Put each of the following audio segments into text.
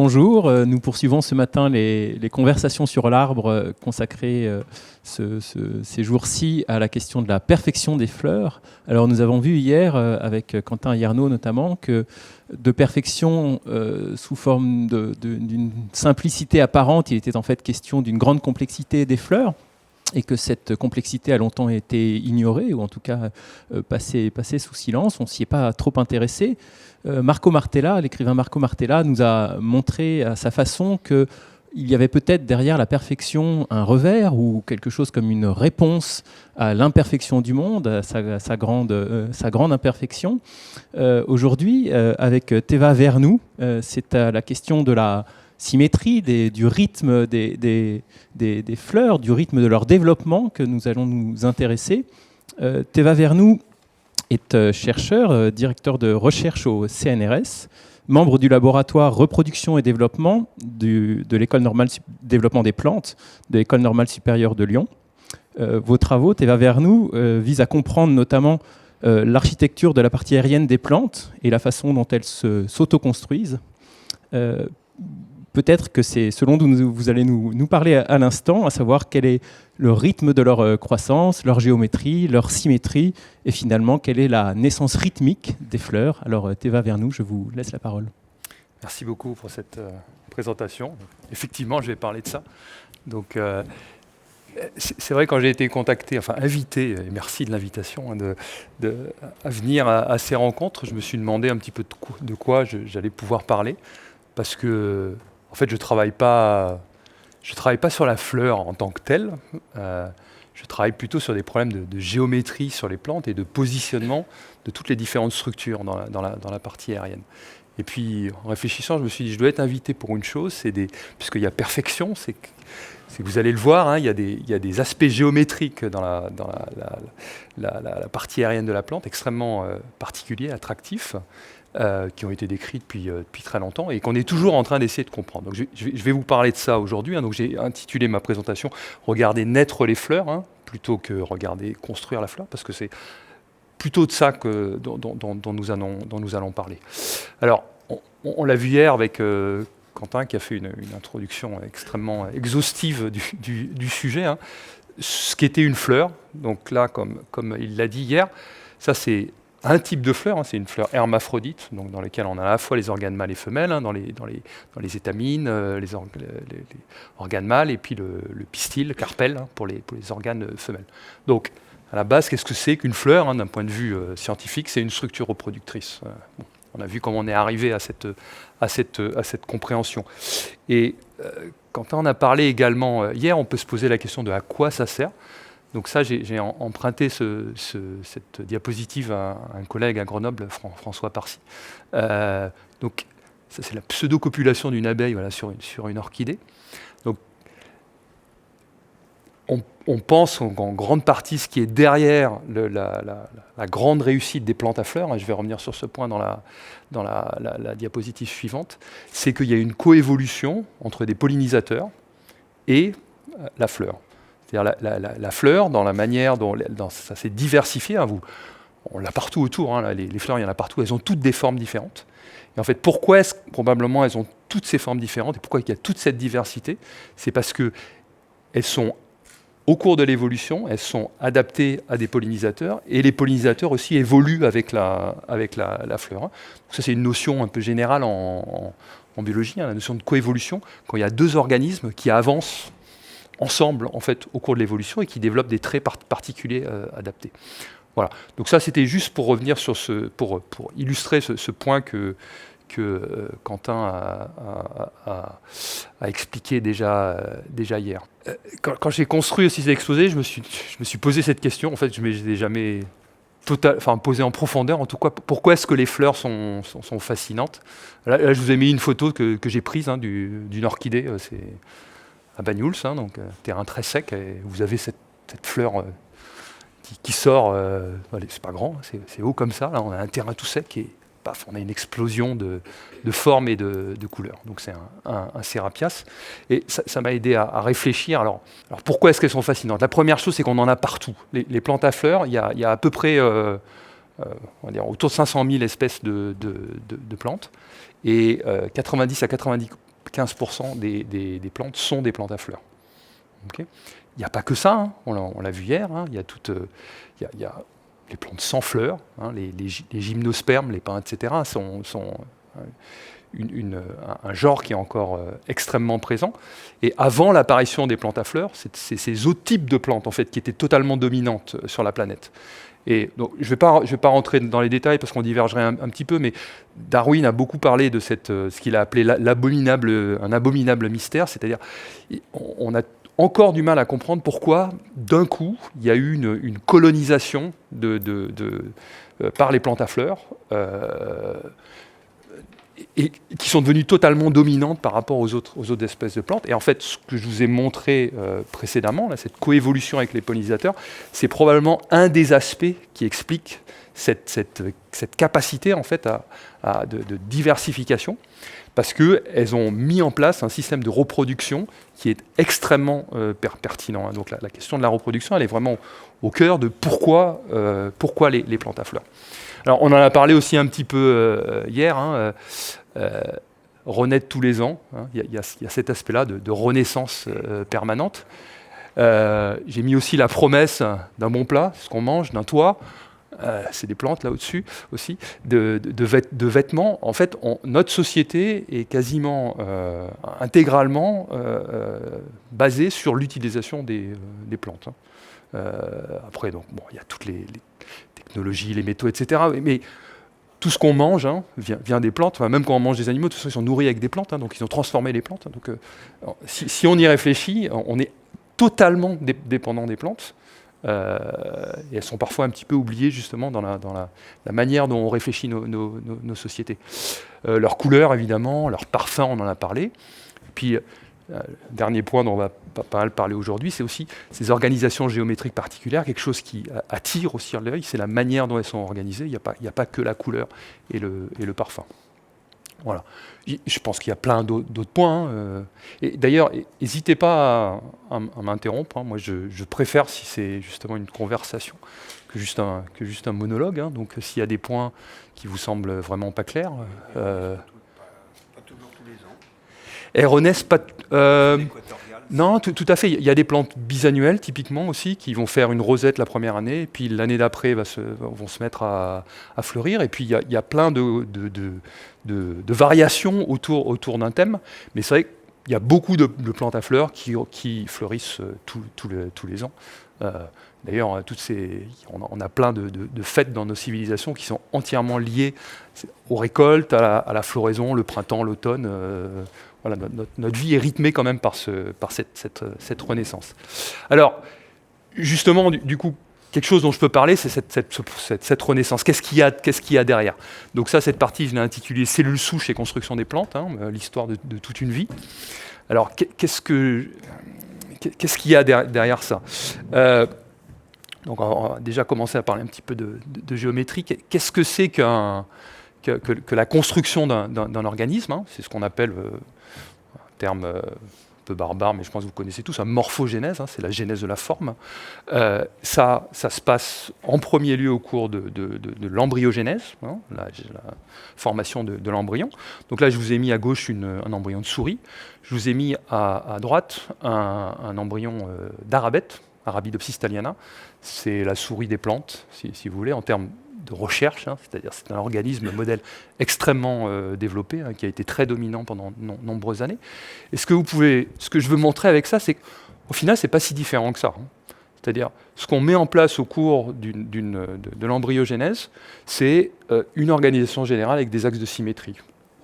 Bonjour, nous poursuivons ce matin les conversations sur l'arbre consacrées ces jours-ci à la question de la perfection des fleurs. Alors nous avons vu hier, avec Quentin Yarnaud notamment, que de perfection sous forme d'une simplicité apparente, il était en fait question d'une grande complexité des fleurs, et que cette complexité a longtemps été ignorée, ou en tout cas passée sous silence. On ne s'y est pas trop intéressé. Marco Martella, l'écrivain Marco Martella, nous a montré à sa façon qu'il y avait peut-être derrière la perfection un revers ou quelque chose comme une réponse à l'imperfection du monde, à sa grande imperfection. Aujourd'hui, avec Teva Vernou, c'est à la question de la symétrie, du rythme des fleurs, du rythme de leur développement que nous allons nous intéresser. Teva Vernou est chercheur, directeur de recherche au CNRS, membre du laboratoire reproduction et développement de l'École normale développement des plantes de l'École normale supérieure de Lyon. Vos travaux, Teva Vernou, visent à comprendre notamment l'architecture de la partie aérienne des plantes et la façon dont elles s'autoconstruisent. Peut-être que c'est ce dont vous allez nous parler à l'instant, à savoir quel est le rythme de leur croissance, leur géométrie, leur symétrie, et finalement, quelle est la naissance rythmique des fleurs. Alors, Teva Vernou, je vous laisse la parole. Merci beaucoup pour cette présentation. Effectivement, je vais parler de ça. Donc, c'est vrai, quand j'ai été contacté, enfin invité, et merci de l'invitation, à venir à ces rencontres, je me suis demandé un petit peu de quoi j'allais pouvoir parler, parce que en fait, je travaille pas sur la fleur en tant que telle. Je travaille plutôt sur des problèmes de géométrie sur les plantes et de positionnement de toutes les différentes structures dans la partie aérienne. Et puis, en réfléchissant, je me suis dit, je dois être invité pour une chose, puisqu'il y a perfection, c'est que vous allez le voir, hein, il y a des aspects géométriques dans la partie aérienne de la plante, extrêmement particuliers, attractifs, qui ont été décrits depuis très longtemps et qu'on est toujours en train d'essayer de comprendre. Donc je vais vous parler de ça aujourd'hui. Donc j'ai intitulé ma présentation « Regarder naître les fleurs », plutôt que « Regarder construire la fleur », parce que c'est plutôt de ça dont nous allons parler. Alors, on l'a vu hier avec Quentin, qui a fait une introduction extrêmement exhaustive du sujet. Ce qu'était une fleur, donc là, comme il l'a dit hier, ça c'est un type de fleur, c'est une fleur hermaphrodite, donc dans laquelle on a à la fois les organes mâles et femelles, dans les étamines, les organes mâles, et puis le pistil, le carpel, pour les organes femelles. Donc, à la base, qu'est-ce que c'est qu'une fleur, d'un point de vue scientifique? C'est une structure reproductrice. On a vu comment on est arrivé à cette compréhension. Et quand on a parlé également hier, on peut se poser la question de à quoi ça sert. Donc ça, j'ai emprunté cette diapositive à un collègue à Grenoble, François Parcy. Donc ça, c'est la pseudo-copulation d'une abeille, voilà, sur une orchidée. Donc on pense en grande partie ce qui est derrière la grande réussite des plantes à fleurs, je vais revenir sur ce point dans la diapositive suivante, c'est qu'il y a une coévolution entre des pollinisateurs et la fleur. C'est-à-dire la fleur, dans la manière dont ça s'est diversifié, on l'a partout autour, les fleurs, il y en a partout, elles ont toutes des formes différentes. Et en fait, pourquoi est-ce que probablement elles ont toutes ces formes différentes et pourquoi il y a toute cette diversité? C'est parce qu'elles sont, au cours de l'évolution, elles sont adaptées à des pollinisateurs et les pollinisateurs aussi évoluent avec la fleur. Donc ça, c'est une notion un peu générale en biologie, la notion de coévolution, quand il y a deux organismes qui avancent ensemble en fait au cours de l'évolution et qui développent des traits particuliers adaptés. Voilà. Donc ça, c'était juste pour revenir sur pour illustrer ce point que Quentin a expliqué déjà hier. Quand j'ai construit aussi cet exposé, je me suis posé cette question. En fait, je ne l'ai jamais posée en profondeur. En tout cas, pourquoi est-ce que les fleurs sont fascinantes? Là, je vous ai mis une photo que j'ai prise d'une orchidée. C'est à Banyuls, donc terrain très sec, et vous avez cette fleur qui sort, c'est pas grand, c'est haut comme ça, là on a un terrain tout sec et paf, on a une explosion de formes et de couleurs. Donc c'est un Serapias. Et ça m'a aidé à réfléchir. Alors pourquoi est-ce qu'elles sont fascinantes? La première chose, c'est qu'on en a partout. Les plantes à fleurs, il y a à peu près on va dire, autour de 500 000 espèces de plantes. Et 90 à 90 15% des plantes sont des plantes à fleurs. Okay. Il n'y a pas que ça, hein, on l'a vu hier, hein, il y a les plantes sans fleurs, hein, les gymnospermes, les pins, etc. sont un genre qui est encore extrêmement présent. Et avant l'apparition des plantes à fleurs, c'est ces autres types de plantes en fait, qui étaient totalement dominantes sur la planète. Et donc, je ne vais pas rentrer dans les détails parce qu'on divergerait un petit peu, mais Darwin a beaucoup parlé de ce qu'il a appelé un abominable mystère, c'est-à-dire on a encore du mal à comprendre pourquoi, d'un coup, il y a eu une colonisation par les plantes à fleurs, et qui sont devenues totalement dominantes par rapport aux autres espèces de plantes. Et en fait, ce que je vous ai montré précédemment, là, cette coévolution avec les pollinisateurs, c'est probablement un des aspects qui explique cette capacité en fait, de diversification, parce qu'elles ont mis en place un système de reproduction qui est extrêmement pertinent. Donc la question de la reproduction, elle est vraiment au cœur de pourquoi les plantes à fleurs. Alors on en a parlé aussi un petit peu hier, hein, renaître tous les ans, hein, y a cet aspect-là de renaissance permanente. J'ai mis aussi la promesse d'un bon plat, ce qu'on mange, d'un toit. C'est des plantes là au-dessus aussi, de vêtements. En fait, notre société est quasiment intégralement basée sur l'utilisation des plantes. Hein. Après, donc, bon, il y a toutes les technologies, les métaux, etc. Mais tout ce qu'on mange hein, vient des plantes. Enfin, même quand on mange des animaux, de toute façon, ils sont nourris avec des plantes. Hein, donc, ils ont transformé les plantes. Hein, donc, si on y réfléchit, on est totalement dépendant des plantes. Et elles sont parfois un petit peu oubliées justement dans la manière dont on réfléchit nos sociétés. Leur couleur évidemment, leur parfum, on en a parlé. Puis dernier point dont on va pas mal parler aujourd'hui, c'est aussi ces organisations géométriques particulières, quelque chose qui attire aussi l'œil, c'est la manière dont elles sont organisées. Il n'y a pas que la couleur et le parfum. Voilà. Je pense qu'il y a plein d'autres points. Hein. Et d'ailleurs, n'hésitez pas à m'interrompre. Hein. Moi, je préfère si c'est justement une conversation que juste un monologue. Hein. Donc, s'il y a des points qui vous semblent vraiment pas clairs. Pas toujours tous les ans. Elles renaissent pas. Non, tout à fait. Il y a des plantes bisannuelles, typiquement aussi, qui vont faire une rosette la première année, et puis l'année d'après vont se mettre à fleurir. Et puis il y a plein de variations autour d'un thème. Mais c'est vrai qu'il y a beaucoup de plantes à fleurs qui fleurissent tous les ans. D'ailleurs, on a plein de fêtes dans nos civilisations qui sont entièrement liées aux récoltes, à la floraison, le printemps, l'automne. Voilà, notre vie est rythmée quand même par cette renaissance. Alors, justement, du coup, quelque chose dont je peux parler, c'est cette renaissance. Qu'est-ce qu'il y a derrière? Donc ça, cette partie, je l'ai intitulée « Cellules souches et construction des plantes hein, », l'histoire de toute une vie. Alors, qu'est-ce qu'il y a derrière ça? Donc, on va déjà commencer à parler un petit peu de géométrie. Qu'est-ce que c'est que la construction d'un organisme hein? C'est ce qu'on appelle... un terme un peu barbare, mais je pense que vous connaissez tous, morphogénèse, hein, c'est la genèse de la forme. Ça se passe en premier lieu au cours de l'embryogénèse, hein, la formation de l'embryon. Donc là, je vous ai mis à gauche un embryon de souris, je vous ai mis à droite un embryon d'arabette, Arabidopsis thaliana, c'est la souris des plantes, si vous voulez, en termes de recherche, hein, c'est-à-dire c'est un organisme modèle extrêmement développé, hein, qui a été très dominant pendant nombreuses années. Et ce que je veux montrer avec ça, c'est qu'au final, c'est pas si différent que ça. Hein. C'est-à-dire, ce qu'on met en place au cours de l'embryogénèse, c'est une organisation générale avec des axes de symétrie,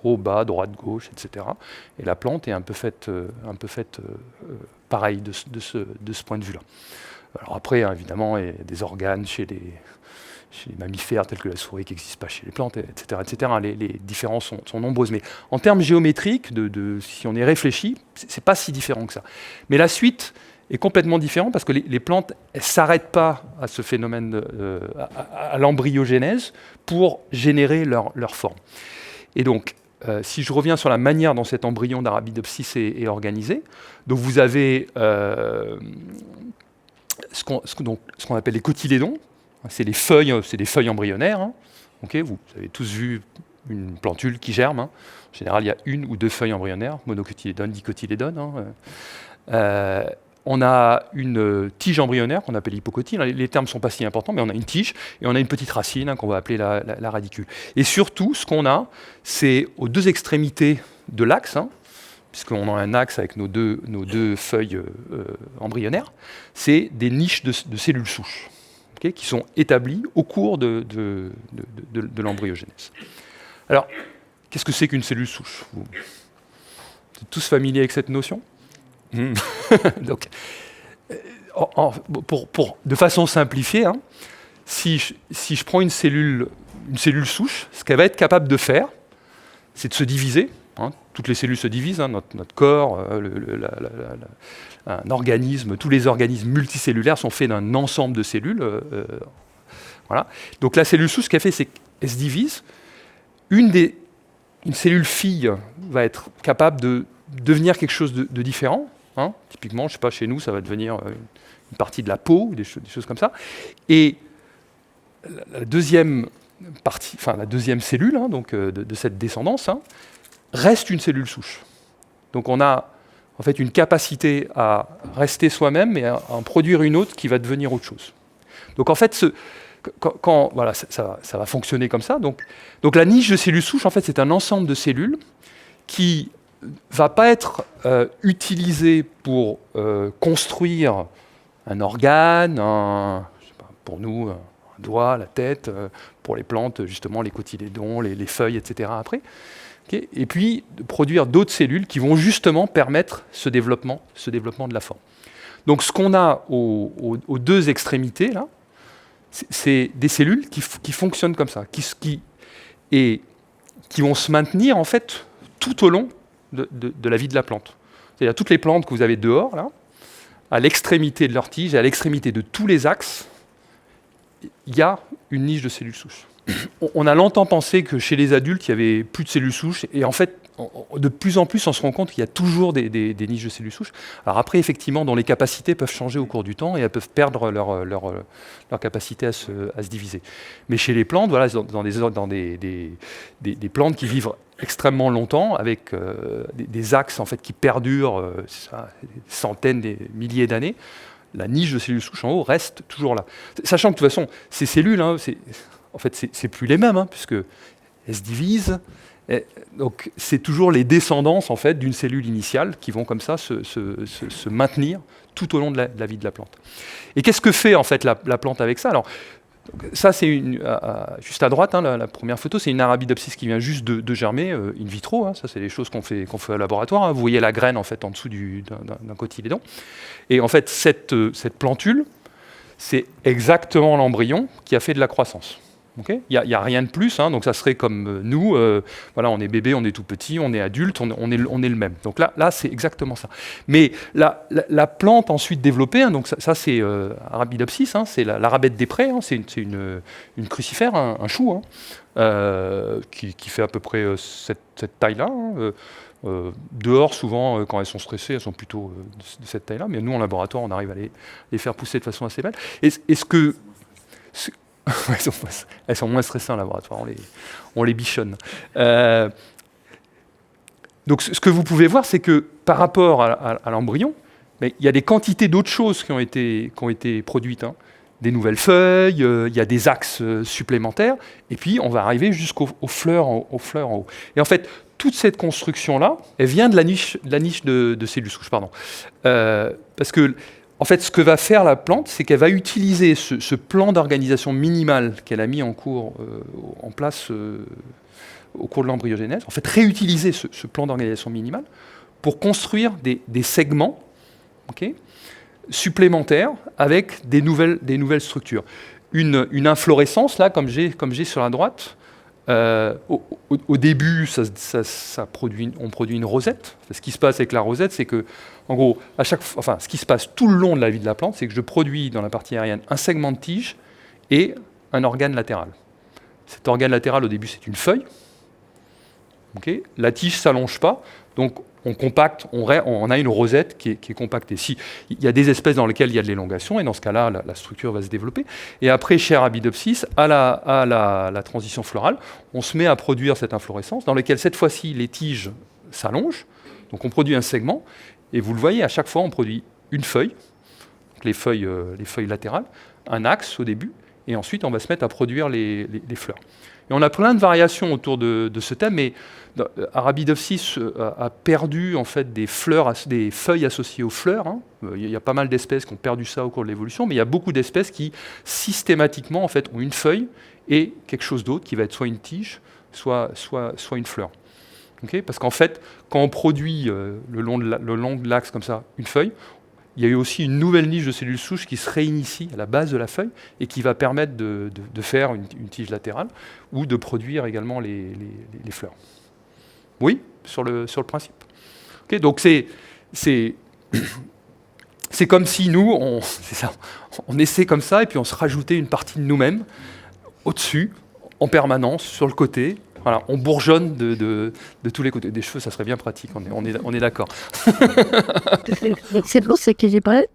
haut, bas, droite, gauche, etc. Et la plante est un peu faite pareil de ce point de vue-là. Alors après, hein, évidemment, il y a des organes chez les mammifères tels que la souris qui n'existent pas chez les plantes, etc. etc. Les différences sont nombreuses. Mais en termes géométriques, si on y réfléchit, c'est pas si différent que ça. Mais la suite est complètement différente parce que les plantes ne s'arrêtent pas à ce phénomène, à l'embryogénèse, pour générer leur forme. Et donc, si je reviens sur la manière dont cet embryon d'Arabidopsis est organisé, donc vous avez ce qu'on appelle les cotylédons. C'est des feuilles embryonnaires. Hein. Okay, vous avez tous vu une plantule qui germe. Hein. En général, il y a une ou deux feuilles embryonnaires, monocotylédone, dicotylédone. Hein. On a une tige embryonnaire qu'on appelle hypocotyle. Les termes ne sont pas si importants, mais on a une tige et on a une petite racine qu'on va appeler la radicule. Et surtout, ce qu'on a, c'est aux deux extrémités de l'axe, hein, puisqu'on a un axe avec nos deux feuilles embryonnaires, c'est des niches de cellules souches, okay, qui sont établies au cours de l'embryogenèse. Alors, qu'est-ce que c'est qu'une cellule souche? Vous êtes tous familiers avec cette notion? Donc, de façon simplifiée, hein, si je prends une cellule souche, ce qu'elle va être capable de faire, c'est de se diviser. Hein, toutes les cellules se divisent, hein, notre corps, un organisme, tous les organismes multicellulaires sont faits d'un ensemble de cellules. Voilà. Donc la cellule souche, ce qu'elle fait, c'est qu'elle se divise. Une cellule fille va être capable de devenir quelque chose de différent. Hein. Typiquement, je ne sais pas, chez nous, ça va devenir une partie de la peau, des choses comme ça. Et la deuxième partie, enfin la deuxième cellule, hein, donc, de cette descendance, hein, reste une cellule souche. Donc on a en fait une capacité à rester soi-même et à en produire une autre qui va devenir autre chose. Donc en fait, voilà, ça va fonctionner comme ça. Donc la niche de cellules souches, en fait, c'est un ensemble de cellules qui va pas être utilisé pour construire un organe, je sais pas, pour nous, un doigt, la tête, pour les plantes, justement, les cotylédons, les feuilles, etc. après. Okay, et puis, de produire d'autres cellules qui vont justement permettre ce développement de la forme. Donc, ce qu'on a aux deux extrémités, là, c'est des cellules qui fonctionnent comme ça, qui vont se maintenir, en fait, tout au long de la vie de la plante. C'est-à-dire toutes les plantes que vous avez dehors, là, à l'extrémité de leur tige, à l'extrémité de tous les axes, il y a une niche de cellules souches. On a longtemps pensé que chez les adultes, il n'y avait plus de cellules souches, et en fait, de plus en plus, on se rend compte qu'il y a toujours des niches de cellules souches. Alors après, effectivement, dont les capacités peuvent changer au cours du temps, et elles peuvent perdre leur capacité à se diviser. Mais chez les plantes, voilà, dans des plantes qui vivent extrêmement longtemps, avec des axes en fait, qui perdurent centaines, des milliers d'années, la niche de cellules souches en haut reste toujours là. Sachant que de toute façon, ces cellules, hein, en fait, c'est plus les mêmes, hein, puisque elles se divisent. Donc, c'est toujours les descendances en fait, d'une cellule initiale qui vont comme ça se maintenir tout au long de la vie de la plante. Et qu'est-ce que fait en fait la plante avec ça? Alors, ça, c'est juste à droite, hein, la première photo, c'est une Arabidopsis qui vient juste de germer, in vitro. Hein, ça, c'est les choses qu'on fait au laboratoire. Hein. Vous voyez la graine en fait en dessous d'un cotylédon. Et en fait, cette plantule, c'est exactement l'embryon qui a fait de la croissance. Okay, il n'y a rien de plus, hein, donc ça serait comme nous, voilà, on est bébé, on est tout petit, on est adulte, on est le même. Donc là c'est exactement ça. Mais la plante ensuite développée, hein, donc ça c'est Arabidopsis, hein, c'est l'arabette des prés, hein, c'est une crucifère, un chou, hein, qui fait à peu près cette taille-là. Hein, dehors, souvent, quand elles sont stressées, elles sont plutôt de cette taille-là, mais nous en laboratoire, on arrive à les faire pousser de façon assez belle. Elles sont moins stressées en laboratoire, on les bichonne. Donc ce que vous pouvez voir, c'est que par rapport à l'embryon, il y a des quantités d'autres choses qui ont été produites. Hein. Des nouvelles feuilles, il y a des axes supplémentaires, et puis on va arriver jusqu'aux fleurs en haut. Et en fait, toute cette construction-là, elle vient de la niche de cellules souches. Pardon. Parce que en fait, ce que va faire la plante, c'est qu'elle va utiliser ce plan d'organisation minimal qu'elle a mis en place au cours de l'embryogenèse, en fait, réutiliser ce plan d'organisation minimal pour construire des segments okay, supplémentaires avec des nouvelles structures. Une inflorescence, là, comme j'ai sur la droite, au début, on produit une rosette. Ce qui se passe avec la rosette, c'est que, en gros, ce qui se passe tout le long de la vie de la plante, c'est que je produis dans la partie aérienne un segment de tige et un organe latéral. Cet organe latéral, au début, c'est une feuille. Okay. La tige ne s'allonge pas. Donc, on compacte, on a une rosette qui est compactée. Il y a des espèces dans lesquelles il y a de l'élongation, et dans ce cas-là, la structure va se développer. Et après, chez Arabidopsis, à la transition florale, on se met à produire cette inflorescence, dans laquelle, cette fois-ci, les tiges s'allongent. Donc on produit un segment, et vous le voyez, à chaque fois, on produit une feuille, donc les feuilles latérales, un axe au début, et ensuite, on va se mettre à produire les fleurs. Et on a plein de variations autour de ce thème, mais Arabidopsis a perdu en fait des feuilles associées aux fleurs. Hein. Il y a pas mal d'espèces qui ont perdu ça au cours de l'évolution, mais il y a beaucoup d'espèces qui systématiquement en fait ont une feuille et quelque chose d'autre qui va être soit une tige, soit une fleur. Okay, parce qu'en fait, quand on produit le long de l'axe comme ça une feuille, il y a eu aussi une nouvelle niche de cellules souches qui se réinitie à la base de la feuille et qui va permettre de faire une tige latérale ou de produire également les fleurs. Oui, sur le principe. Okay, donc c'est comme si nous, on essaie comme ça et puis on se rajoutait une partie de nous-mêmes au-dessus, en permanence, sur le côté. Voilà, on bourgeonne de tous les côtés. Des cheveux, ça serait bien pratique, on est d'accord. C'est pour ça que j'ai parlé.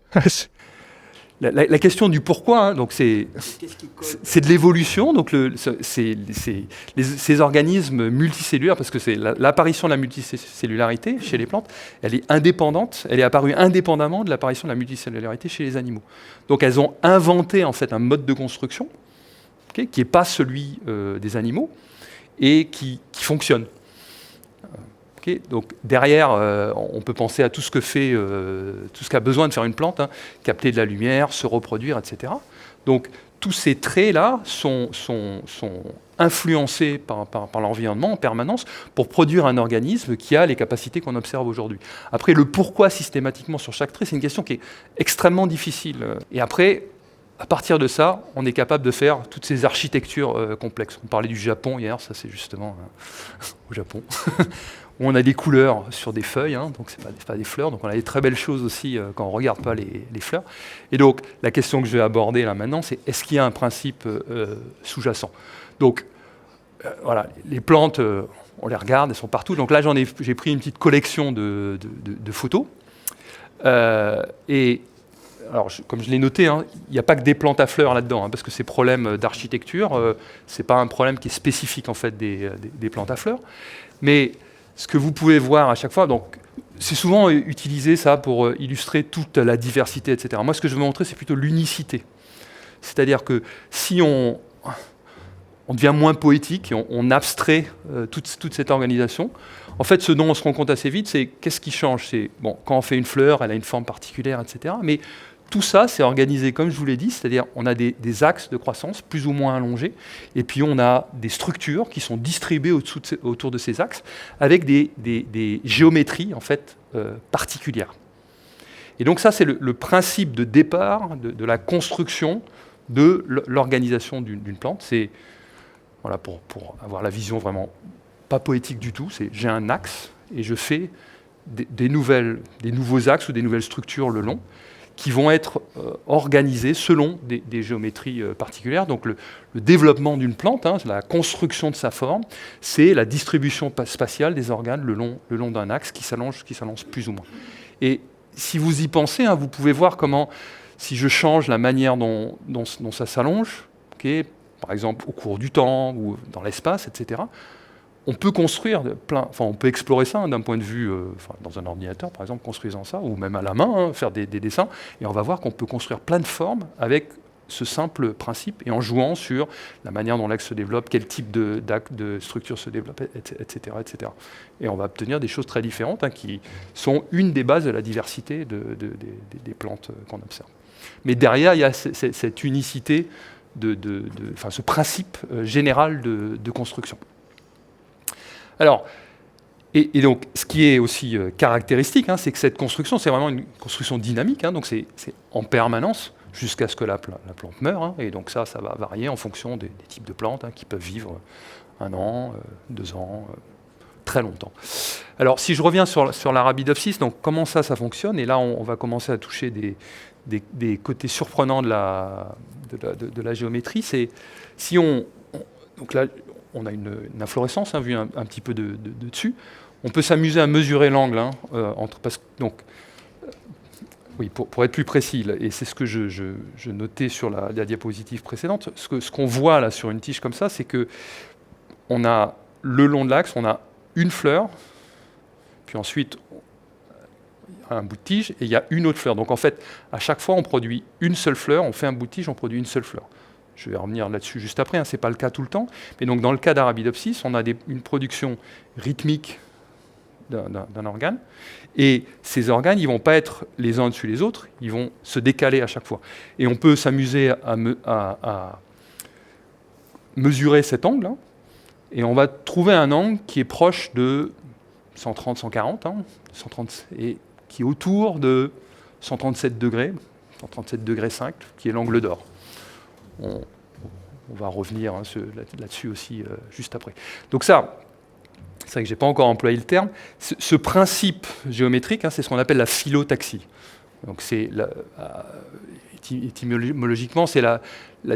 La question du pourquoi, hein, donc c'est de l'évolution. Donc ces organismes multicellulaires, parce que c'est l'apparition de la multicellularité chez les plantes, elle est indépendante, elle est apparue indépendamment de l'apparition de la multicellularité chez les animaux. Donc elles ont inventé en fait un mode de construction qui n'est pas celui des animaux et qui fonctionne. Okay, donc derrière, on peut penser à tout ce qu'a besoin de faire une plante, hein, capter de la lumière, se reproduire, etc. Donc tous ces traits-là sont influencés par l'environnement en permanence pour produire un organisme qui a les capacités qu'on observe aujourd'hui. Après, le pourquoi systématiquement sur chaque trait, c'est une question qui est extrêmement difficile. Et après, à partir de ça, on est capable de faire toutes ces architectures complexes. On parlait du Japon hier, ça c'est justement au Japon. Où on a des couleurs sur des feuilles, hein, donc c'est pas des fleurs, donc on a des très belles choses aussi quand on ne regarde pas les fleurs. Et donc la question que je vais aborder là maintenant, c'est est-ce qu'il y a un principe sous-jacent? Donc voilà, les plantes, on les regarde, elles sont partout. Donc là j'ai pris une petite collection de photos. Et alors, comme je l'ai noté, hein, il n'y a pas que des plantes à fleurs là-dedans, hein, parce que ces problèmes d'architecture, ce n'est pas un problème qui est spécifique en fait des plantes à fleurs. Mais ce que vous pouvez voir à chaque fois, donc c'est souvent utilisé ça pour illustrer toute la diversité, etc. Moi, ce que je veux montrer, c'est plutôt l'unicité. C'est-à-dire que si on devient moins poétique et on abstrait toute cette organisation, en fait, ce dont on se rend compte assez vite, c'est qu'est-ce qui change. C'est bon, quand on fait une fleur, elle a une forme particulière, etc. Mais tout ça, c'est organisé comme je vous l'ai dit, c'est-à-dire on a des axes de croissance plus ou moins allongés, et puis on a des structures qui sont distribuées autour de ces axes avec des géométries en fait particulières. Et donc ça, c'est le principe de départ de la construction de l'organisation d'une plante. C'est voilà, pour avoir la vision vraiment pas poétique du tout, c'est j'ai un axe et je fais des nouveaux axes ou des nouvelles structures le long qui vont être organisées selon des géométries particulières. Donc le développement d'une plante, hein, la construction de sa forme, c'est la distribution spatiale des organes le long d'un axe qui s'allonge plus ou moins. Et si vous y pensez, hein, vous pouvez voir comment, si je change la manière dont ça s'allonge, okay, par exemple au cours du temps ou dans l'espace, etc., on peut construire on peut explorer ça hein, d'un point de vue, dans un ordinateur par exemple, construisant ça, ou même à la main, hein, faire des dessins, et on va voir qu'on peut construire plein de formes avec ce simple principe, et en jouant sur la manière dont l'axe se développe, quel type de structure se développe, etc., etc. Et on va obtenir des choses très différentes, hein, qui sont une des bases de la diversité des plantes qu'on observe. Mais derrière, il y a cette unicité, ce principe général de construction. Alors, et donc, ce qui est aussi caractéristique, hein, c'est que cette construction, c'est vraiment une construction dynamique, hein, donc c'est en permanence jusqu'à ce que la plante meure, hein, et donc ça va varier en fonction des types de plantes hein, qui peuvent vivre 1 an, 2 ans, très longtemps. Alors, si je reviens sur l'Arabidopsis, donc comment ça fonctionne, et là, on va commencer à toucher des côtés surprenants de la géométrie, c'est si donc là, on a une inflorescence, hein, vue un petit peu de dessus. On peut s'amuser à mesurer l'angle, oui, pour être plus précis, et c'est ce que je notais sur la diapositive précédente, ce qu'on voit là sur une tige comme ça, c'est que on a le long de l'axe, on a une fleur, puis ensuite un bout de tige, et il y a une autre fleur. Donc en fait, à chaque fois, on produit une seule fleur, on fait un bout de tige, on produit une seule fleur. Je vais revenir là-dessus juste après, ce n'est pas le cas tout le temps. Mais donc dans le cas d'Arabidopsis, on a une production rythmique d'un organe, et ces organes, ils ne vont pas être les uns au-dessus des autres, ils vont se décaler à chaque fois. Et on peut s'amuser à mesurer cet angle, et on va trouver un angle qui est proche de 130, 140, 130, et qui est autour de 137 degrés, 137 degrés 5, qui est l'angle d'or. On va revenir là-dessus aussi juste après. Donc ça, c'est vrai que je n'ai pas encore employé le terme. Ce principe géométrique, c'est ce qu'on appelle la phyllotaxie. Donc étymologiquement, c'est la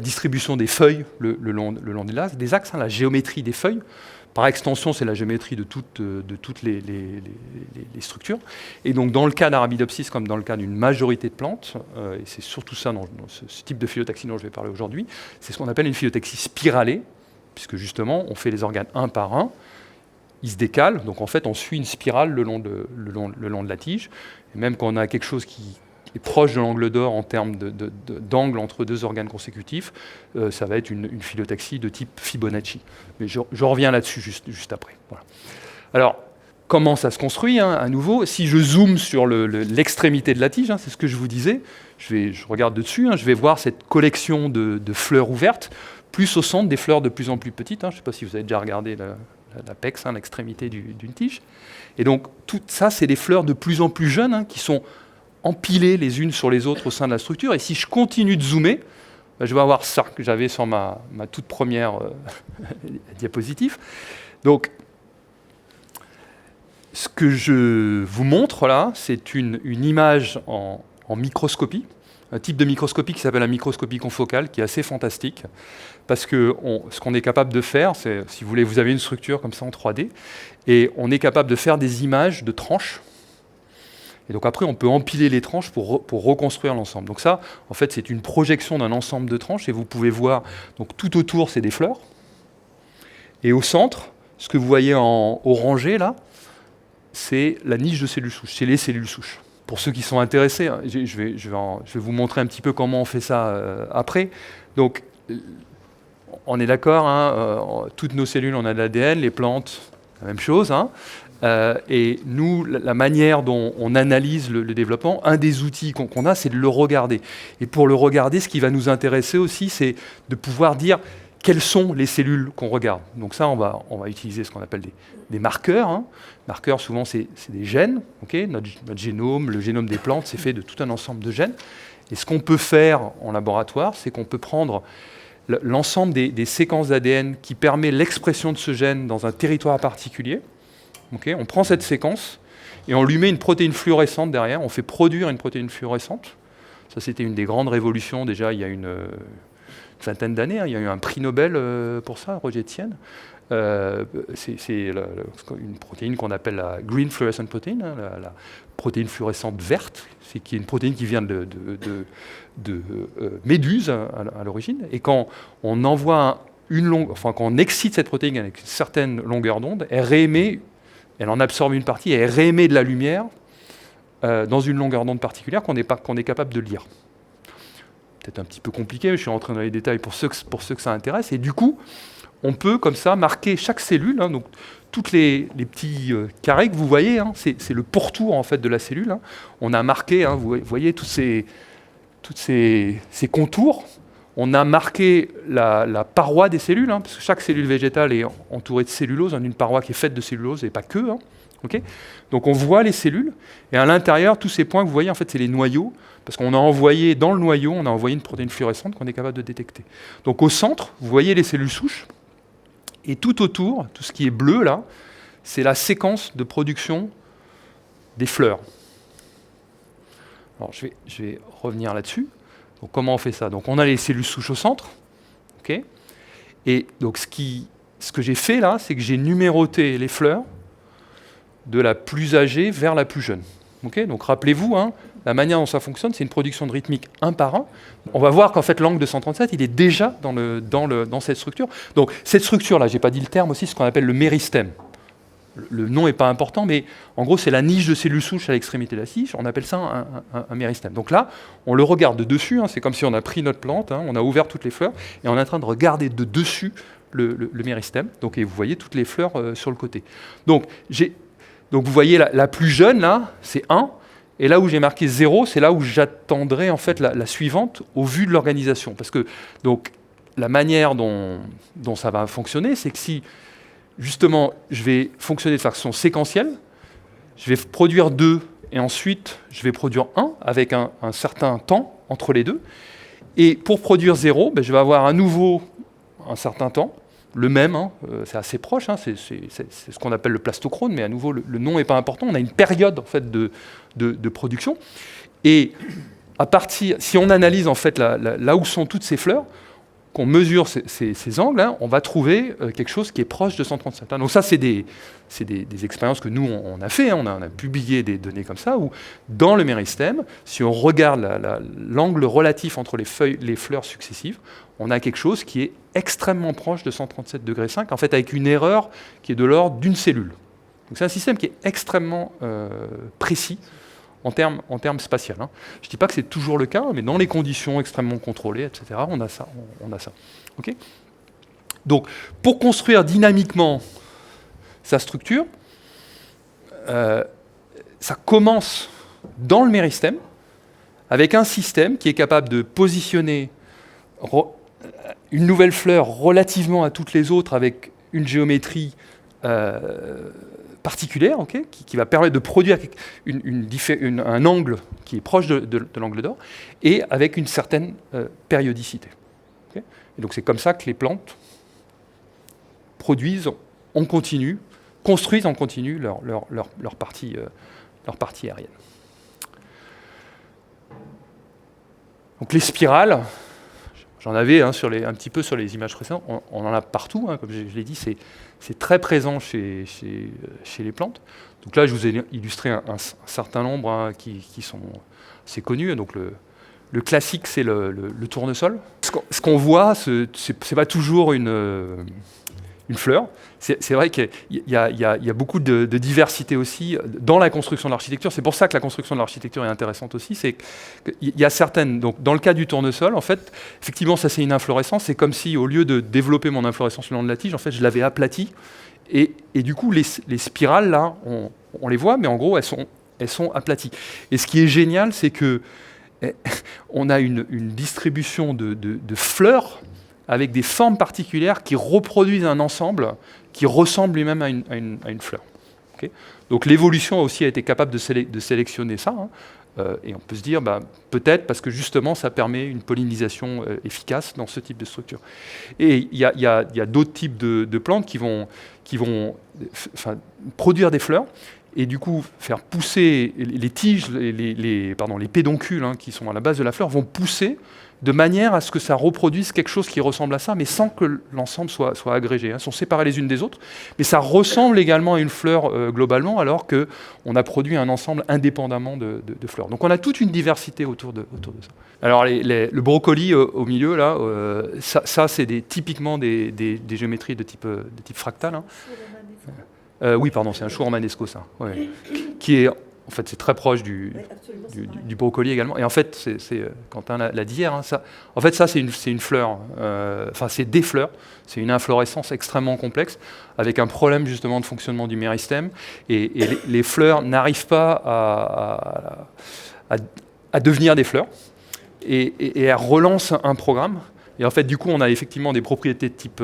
distribution des feuilles le long des axes, la géométrie des feuilles. Par extension, c'est la géométrie de toutes les structures. Et donc, dans le cas d'Arabidopsis, comme dans le cas d'une majorité de plantes, et c'est surtout ça dans ce type de phyllotaxie dont je vais parler aujourd'hui, c'est ce qu'on appelle une phyllotaxie spiralée, puisque justement, on fait les organes un par un, ils se décalent, donc en fait, on suit une spirale le long de la tige. Et même quand on a quelque chose qui est proche de l'angle d'or en termes d'angle entre deux organes consécutifs, ça va être une phyllotaxie de type Fibonacci. Mais je reviens là-dessus juste après. Voilà. Alors, comment ça se construit, à nouveau? Si je zoome sur l'extrémité de la tige, c'est ce que je vous disais, je regarde de dessus, je vais voir cette collection de fleurs ouvertes, plus au centre des fleurs de plus en plus petites. Je ne sais pas si vous avez déjà regardé l'apex, l'extrémité d'une tige. Et donc, tout ça, c'est des fleurs de plus en plus jeunes qui sont empilées les unes sur les autres au sein de la structure. Et si je continue de zoomer, je vais avoir ça que j'avais sur ma toute première diapositive. Donc, ce que je vous montre là, c'est une image en microscopie, un type de microscopie qui s'appelle la microscopie confocale, qui est assez fantastique, parce que ce qu'on est capable de faire, c'est, si vous voulez, vous avez une structure comme ça en 3D, et on est capable de faire des images de tranches. Et donc après, on peut empiler les tranches pour reconstruire l'ensemble. Donc ça, en fait, c'est une projection d'un ensemble de tranches, et vous pouvez voir, donc tout autour, c'est des fleurs. Et au centre, ce que vous voyez en orangé, là, c'est la niche de cellules souches, c'est les cellules souches. Pour ceux qui sont intéressés, je vais vous montrer un petit peu comment on fait ça après. Donc, on est d'accord, toutes nos cellules, on a de l'ADN, les plantes, la même chose. Et nous, la manière dont on analyse le développement, un des outils qu'on a, c'est de le regarder. Et pour le regarder, ce qui va nous intéresser aussi, c'est de pouvoir dire quelles sont les cellules qu'on regarde. Donc ça, on va utiliser ce qu'on appelle des marqueurs. Marqueurs, souvent, c'est des gènes. Notre génome, le génome des plantes, c'est fait de tout un ensemble de gènes. Et ce qu'on peut faire en laboratoire, c'est qu'on peut prendre l'ensemble des séquences d'ADN qui permet l'expression de ce gène dans un territoire particulier. On prend cette séquence et on lui met une protéine fluorescente derrière. On fait produire une protéine fluorescente. Ça, c'était une des grandes révolutions déjà il y a une vingtaine d'années. Il y a eu un prix Nobel pour ça, Roger Etienne. C'est une protéine qu'on appelle la green fluorescent protein, la protéine fluorescente verte, qui est une protéine qui vient de méduses à l'origine. Et quand on envoie quand on excite cette protéine avec une certaine longueur d'onde, elle en absorbe une partie et elle réémet de la lumière dans une longueur d'onde particulière qu'on est capable de lire. Peut-être un petit peu compliqué, mais je suis rentré dans les détails pour ceux que ça intéresse. Et du coup, on peut comme ça marquer chaque cellule, donc toutes les petits carrés que vous voyez, c'est le pourtour en fait de la cellule. On a marqué, vous voyez tous ces contours. On a marqué la paroi des cellules, parce que chaque cellule végétale est entourée de cellulose, une paroi qui est faite de cellulose et pas que. Donc on voit les cellules, et à l'intérieur, tous ces points que vous voyez, en fait, c'est les noyaux, parce qu'on a envoyé, dans le noyau, on a envoyé une protéine fluorescente qu'on est capable de détecter. Donc au centre, vous voyez les cellules souches, et tout autour, tout ce qui est bleu là, c'est la séquence de production des fleurs. Alors je vais revenir là-dessus. Donc comment on fait ça? Donc on a les cellules souches au centre, et donc ce que j'ai fait là, c'est que j'ai numéroté les fleurs de la plus âgée vers la plus jeune. Okay, donc rappelez-vous, hein, la manière dont ça fonctionne, c'est une production de rythmique un par un. On va voir qu'en fait l'angle 237, il est déjà dans cette structure. Donc cette structure-là, je n'ai pas dit le terme aussi, ce qu'on appelle le méristème. Le nom n'est pas important, mais en gros, c'est la niche de cellules souches à l'extrémité de la tige. On appelle ça un méristème. Donc là, on le regarde de dessus. Hein, c'est comme si on a pris notre plante, hein, on a ouvert toutes les fleurs, et on est en train de regarder de dessus le méristème. Donc, et vous voyez toutes les fleurs sur le côté. Donc vous voyez la plus jeune, là, c'est 1. Et là où j'ai marqué 0, c'est là où j'attendrai en fait la suivante au vu de l'organisation. Parce que donc, la manière dont ça va fonctionner, c'est que si justement, je vais fonctionner de façon séquentielle. Je vais produire 2 et ensuite, je vais produire 1 avec un certain temps entre les deux. Et pour produire 0, je vais avoir à nouveau un certain temps, le même, hein, c'est assez proche, hein, c'est ce qu'on appelle le plastochrone, mais à nouveau, le nom n'est pas important. On a une période en fait, de production. Et à partir, si on analyse en fait, là où sont toutes ces fleurs, qu'on mesure ces angles, hein, on va trouver quelque chose qui est proche de 137. Hein. Donc ça, c'est des expériences que nous, on a fait, hein, on a publié des données comme ça, où dans le méristème, si on regarde l'angle relatif entre les fleurs successives, on a quelque chose qui est extrêmement proche de 137,5 degrés, en fait avec une erreur qui est de l'ordre d'une cellule. Donc c'est un système qui est extrêmement précis, en termes spatial. Hein. Je ne dis pas que c'est toujours le cas, mais dans les conditions extrêmement contrôlées, etc., on a ça. Okay, donc, pour construire dynamiquement sa structure, ça commence dans le méristème, avec un système qui est capable de positionner une nouvelle fleur relativement à toutes les autres, avec une géométrie particulière, okay, qui va permettre de produire un angle qui est proche de l'angle d'or, et avec une certaine périodicité. Okay. Et donc c'est comme ça que les plantes produisent en continu, construisent en continu leur partie aérienne. Donc les spirales, j'en avais un petit peu sur les images précédentes, on en a partout, hein, comme je l'ai dit, c'est très présent chez les plantes. Donc là, je vous ai illustré un certain nombre hein, qui sont assez connus. Donc le classique, c'est le tournesol. Ce qu'on voit, c'est pas toujours une fleur. C'est vrai qu'il y a beaucoup de diversité aussi dans la construction de l'architecture. C'est pour ça que la construction de l'architecture est intéressante aussi. C'est qu'il y a certaines... Donc, dans le cas du tournesol, en fait, effectivement, ça c'est une inflorescence. C'est comme si, au lieu de développer mon inflorescence le long de la tige, en fait, je l'avais aplatie. Et du coup, les spirales, là, on les voit, mais en gros, elles sont aplaties. Et ce qui est génial, c'est que on a une distribution de fleurs avec des formes particulières qui reproduisent un ensemble qui ressemble lui-même à une fleur. Okay, donc l'évolution aussi a été capable de sélectionner ça, hein, et on peut se dire, peut-être parce que justement ça permet une pollinisation efficace dans ce type de structure. Et il y a d'autres types de plantes qui vont produire des fleurs, et du coup faire pousser les tiges, les pédoncules hein, qui sont à la base de la fleur, vont pousser de manière à ce que ça reproduise quelque chose qui ressemble à ça, mais sans que l'ensemble soit agrégé. Elles sont séparées les unes des autres, mais ça ressemble également à une fleur globalement, alors qu'on a produit un ensemble indépendamment de fleurs. Donc on a toute une diversité autour de ça. Alors le brocoli au milieu, là, ça c'est typiquement des géométries de type fractal. Hein. Oui, pardon, c'est un chou romanesco, ça. Ouais. Qui est... En fait, c'est très proche du brocoli également. Et en fait, c'est Quentin l'a dit hier, hein, ça, en fait, ça, c'est une fleur. Enfin, c'est des fleurs. C'est une inflorescence extrêmement complexe, avec un problème justement de fonctionnement du méristème. Et les fleurs n'arrivent pas à devenir des fleurs. Et elles relancent un programme. Et en fait, du coup, on a effectivement des propriétés de type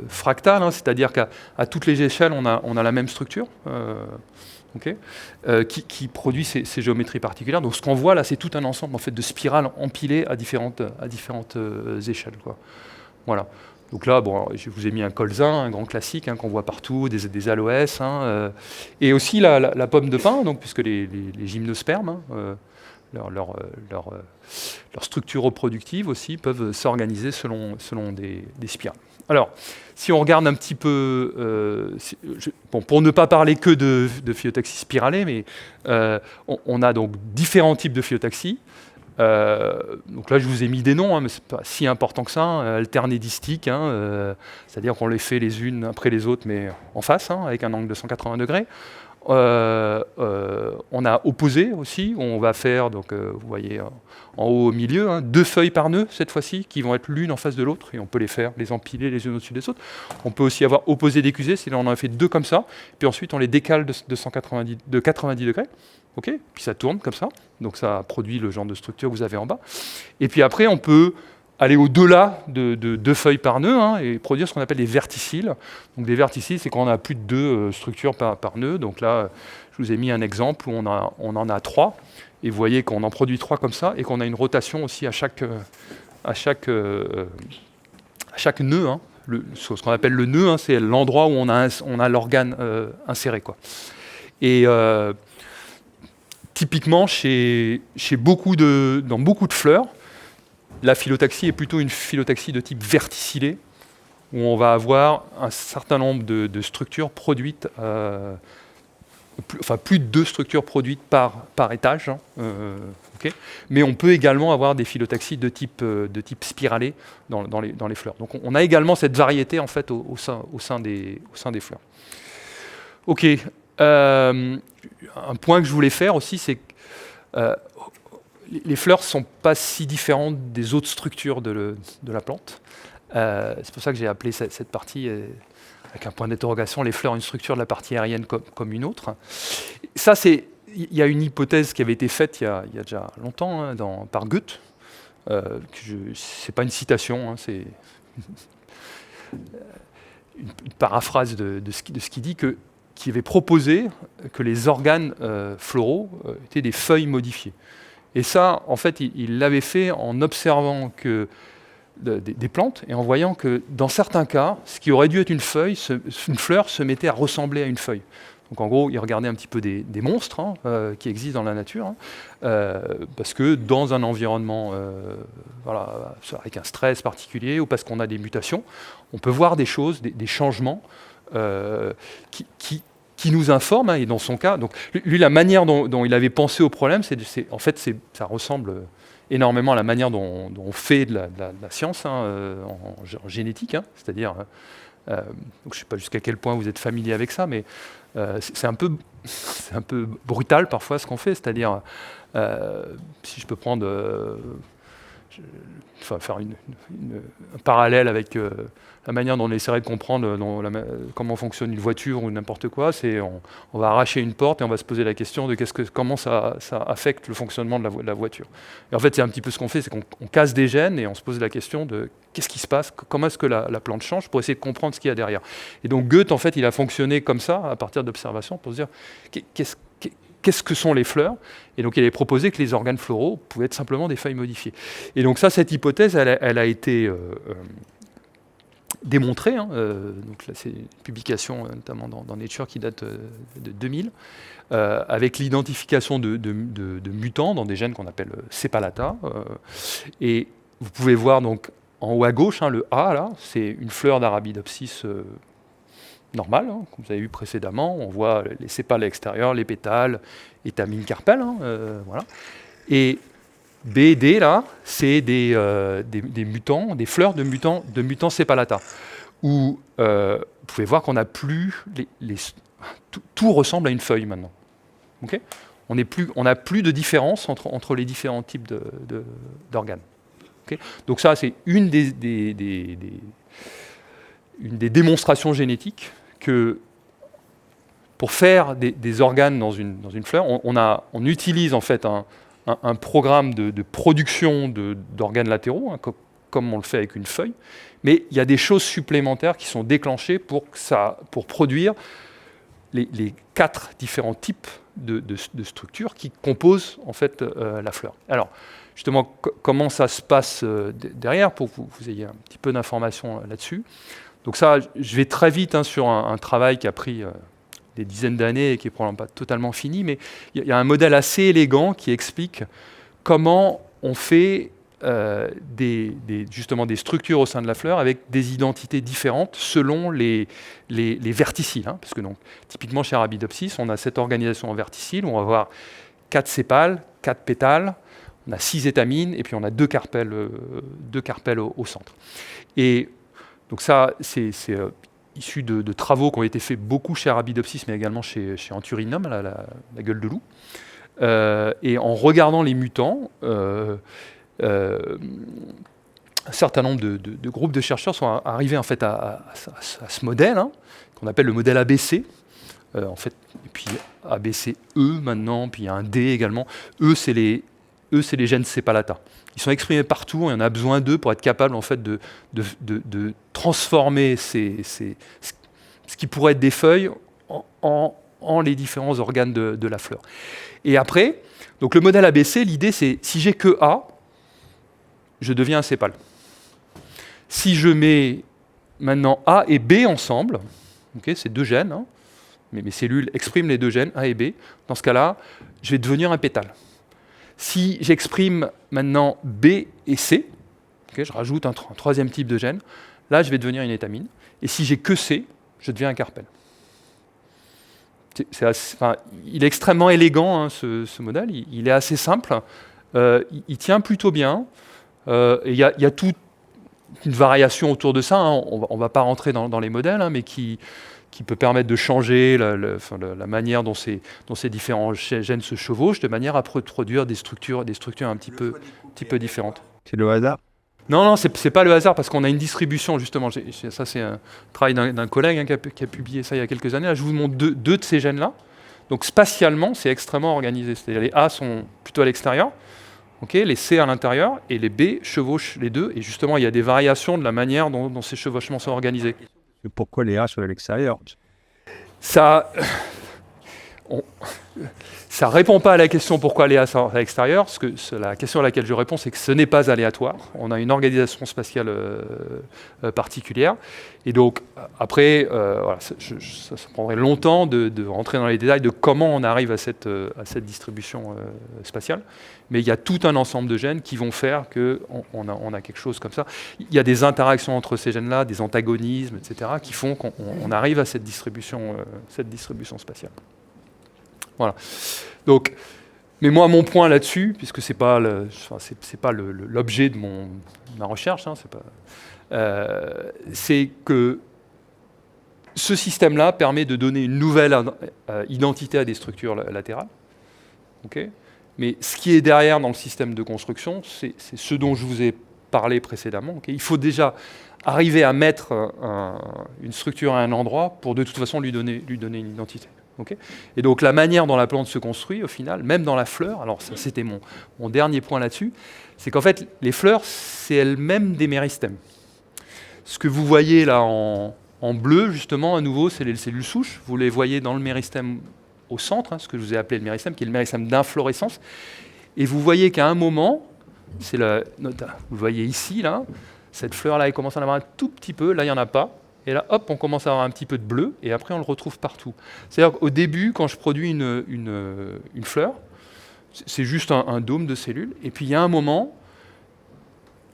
fractal, hein, c'est-à-dire qu'à toutes les échelles, on a la même structure. Okay, qui produit ces géométries particulières. Donc ce qu'on voit là, c'est tout un ensemble en fait, de spirales empilées à différentes échelles. Quoi. Voilà. Donc là, bon, je vous ai mis un colzin, un grand classique hein, qu'on voit partout, des aloès, hein, et aussi la pomme de pin, donc, puisque les gymnospermes, hein, leur structure reproductive aussi peuvent s'organiser selon des spirales. Alors, si on regarde un petit peu, pour ne pas parler que de phyllotaxie spiralée, mais on a donc différents types de phyllotaxie. Donc là, je vous ai mis des noms, mais ce n'est pas si important que ça. Alternés-distiques, c'est-à-dire qu'on les fait les unes après les autres, mais en face, avec un angle de 180 degrés. On a opposé aussi, où on va faire, donc, vous voyez en haut au milieu, 2 feuilles par nœud cette fois-ci, qui vont être l'une en face de l'autre, et on peut les empiler les unes au-dessus des autres. On peut aussi avoir opposé décusé, c'est-à-dire on en a fait 2 comme ça, puis ensuite on les décale de 90 degrés. Okay, puis ça tourne comme ça, donc ça produit le genre de structure que vous avez en bas. Et puis après, on peut aller au-delà de 2 feuilles par nœud et produire ce qu'on appelle des verticiles. Donc des verticiles, c'est quand on a plus de 2 structures par nœud. Donc là, je vous ai mis un exemple où on en a 3. Et vous voyez qu'on en produit 3 comme ça et qu'on a une rotation aussi à chaque nœud. Ce qu'on appelle le nœud, c'est l'endroit où on a l'organe inséré, quoi. Et typiquement, dans beaucoup de fleurs, la phyllotaxie est plutôt une phyllotaxie de type verticillé, où on va avoir un certain nombre de structures produites, plus de 2 structures produites par étage. Okay. Mais on peut également avoir des phyllotaxies de type spiralé dans les fleurs. Donc on a également cette variété en fait, au sein des fleurs. Ok. Un point que je voulais faire aussi, c'est que les fleurs ne sont pas si différentes des autres structures de la plante. C'est pour ça que j'ai appelé cette partie, avec un point d'interrogation, les fleurs, une structure de la partie aérienne comme une autre. Ça, il y a une hypothèse qui avait été faite il y a déjà longtemps par Goethe. Ce n'est pas une citation, c'est une paraphrase de ce qu'il dit, qui avait proposé que les organes floraux étaient des feuilles modifiées. Et ça, en fait, il l'avait fait en observant des plantes et en voyant que, dans certains cas, ce qui aurait dû être une fleur se mettait à ressembler à une feuille. Donc en gros, il regardait un petit peu des monstres qui existent dans la nature, parce que dans un environnement avec un stress particulier ou parce qu'on a des mutations, on peut voir des choses, des changements qui nous informe, et dans son cas, donc lui la manière dont il avait pensé au problème, ça ressemble énormément à la manière dont on fait de la science en génétique, c'est-à-dire, donc je ne sais pas jusqu'à quel point vous êtes familier avec ça, mais c'est un peu brutal parfois ce qu'on fait, c'est-à-dire, si je peux prendre, faire un parallèle avec la manière dont on essaierait de comprendre comment fonctionne une voiture ou n'importe quoi, c'est on va arracher une porte et on va se poser la question de comment ça affecte le fonctionnement de la voiture. Et en fait, c'est un petit peu ce qu'on fait, c'est qu'on casse des gènes et on se pose la question de qu'est-ce qui se passe, comment est-ce que la plante change pour essayer de comprendre ce qu'il y a derrière. Et donc Goethe, en fait, il a fonctionné comme ça, à partir d'observations, pour se dire qu'est-ce que sont les fleurs. Et donc il avait proposé que les organes floraux pouvaient être simplement des feuilles modifiées. Et donc ça, cette hypothèse, elle a été démontrée. Donc là, c'est une publication, notamment dans Nature, qui date de 2000, avec l'identification de mutants dans des gènes qu'on appelle Sepalata. Et vous pouvez voir donc en haut à gauche, le A, là, c'est une fleur d'Arabidopsis normale, comme vous avez vu précédemment. On voit les sépales à l'extérieur, les pétales, étamines carpelles. Voilà. Et B et D, là, c'est des mutants, des fleurs de mutants Sepalata, où vous pouvez voir qu'on n'a plus... tout ressemble à une feuille maintenant. Okay, on n'a plus de différence entre les différents types d'organes. Okay, donc ça, c'est une des démonstrations génétiques que pour faire des organes dans une fleur, on utilise en fait un programme de production d'organes latéraux, comme on le fait avec une feuille, mais il y a des choses supplémentaires qui sont déclenchées pour produire les 4 différents types de structures qui composent en fait la fleur. Alors, justement, comment ça se passe derrière, pour que vous ayez un petit peu d'informations là-dessus. Donc ça, je vais très vite sur un travail qui a pris des dizaines d'années et qui est probablement pas totalement fini, mais il y a un modèle assez élégant qui explique comment on fait justement des structures au sein de la fleur avec des identités différentes selon les verticiles. Parce que donc, typiquement chez Arabidopsis, on a cette organisation en verticille où on va avoir 4 sépales, 4 pétales, on a 6 étamines et puis on a 2 carpelles au centre. Et donc ça, c'est issu de travaux qui ont été faits beaucoup chez Arabidopsis, mais également chez Anthurium, la gueule de loup. Et en regardant les mutants, un certain nombre de groupes de chercheurs sont arrivés en fait à ce modèle, qu'on appelle le modèle ABC. En fait, et puis ABCE maintenant, puis il y a un D également. E, c'est les gènes sépalata. Ils sont exprimés partout, et on a besoin d'eux pour être capable en fait, de transformer ce qui pourrait être des feuilles en les différents organes de la fleur. Et après, donc le modèle ABC, l'idée c'est si j'ai que A, je deviens un sépale. Si je mets maintenant A et B ensemble, okay, c'est 2 gènes, mais mes cellules expriment les 2 gènes, A et B, dans ce cas-là, je vais devenir un pétale. Si j'exprime maintenant B et C, okay, je rajoute un 3e type de gène, là je vais devenir une étamine. Et si j'ai que C, je deviens un carpel. Il est extrêmement élégant, ce modèle, il est assez simple, il tient plutôt bien. Il y a toute une variation autour de ça, on ne va pas rentrer dans les modèles, mais qui peut permettre de changer la manière dont ces différents gènes se chevauchent, de manière à produire des structures un petit peu différentes. C'est le hasard? Non, c'est pas le hasard, parce qu'on a une distribution, justement. Ça, c'est un travail d'un collègue qui a publié ça il y a quelques années. Là, je vous montre deux de ces gènes-là. Donc, spatialement, c'est extrêmement organisé. C'est-à-dire les A sont plutôt à l'extérieur, les C à l'intérieur, et les B chevauchent les deux. Et justement, il y a des variations de la manière dont ces chevauchements sont organisés. Pourquoi les A sont à l'extérieur? Ça répond pas à la question pourquoi les A sont à l'extérieur, parce que la question à laquelle je réponds, c'est que ce n'est pas aléatoire. On a une organisation spatiale particulière. Et donc, après, voilà, ça prendrait longtemps de rentrer dans les détails de comment on arrive à cette distribution spatiale. Mais il y a tout un ensemble de gènes qui vont faire qu'on a quelque chose comme ça. Il y a des interactions entre ces gènes-là, des antagonismes, etc., qui font qu'on arrive à cette distribution spatiale. Voilà. Donc, mais moi, mon point là-dessus, puisque c'est pas l'objet de ma recherche, c'est que ce système-là permet de donner une nouvelle identité à des structures latérales. Mais ce qui est derrière dans le système de construction, c'est ce dont je vous ai parlé précédemment. Il faut déjà arriver à mettre une structure à un endroit pour de toute façon lui donner une identité. Et donc la manière dont la plante se construit, au final, même dans la fleur, alors ça c'était mon dernier point là-dessus, c'est qu'en fait les fleurs, c'est elles-mêmes des méristèmes. Ce que vous voyez là en bleu, justement, à nouveau, c'est les cellules souches. Vous les voyez dans le méristème au centre, ce que je vous ai appelé le méristème, qui est le méristème d'inflorescence. Et vous voyez qu'à un moment, vous voyez ici, là, cette fleur-là, elle commence à en avoir un tout petit peu, là il n'y en a pas. Et là, hop, on commence à avoir un petit peu de bleu, et après on le retrouve partout. C'est-à-dire qu'au début, quand je produis une fleur, c'est juste un dôme de cellules, et puis il y a un moment,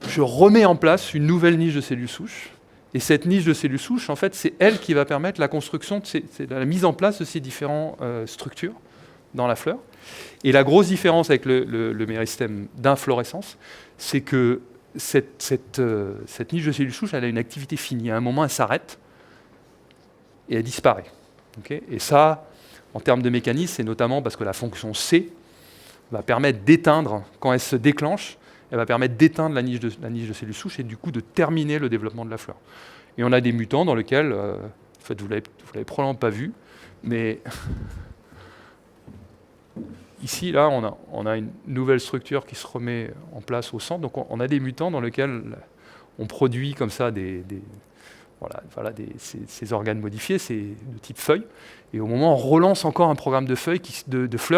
je remets en place une nouvelle niche de cellules souches, et cette niche de cellules souches, en fait, c'est elle qui va permettre la construction, la mise en place de ces différentes structures dans la fleur. Et la grosse différence avec le méristème d'inflorescence, c'est que cette niche de cellules souches, elle a une activité finie. À un moment, elle s'arrête et elle disparaît. Et ça, en termes de mécanisme, c'est notamment parce que la fonction C va permettre d'éteindre, quand elle se déclenche, elle va permettre d'éteindre la niche de cellules souches et du coup de terminer le développement de la fleur. Et on a des mutants dans lesquels, en fait, vous l'avez probablement pas vu, mais ici, là, on a une nouvelle structure qui se remet en place au centre. Donc on a des mutants dans lesquels on produit comme ça ces organes modifiés, de type feuilles. Et au moment, on relance encore un programme de fleurs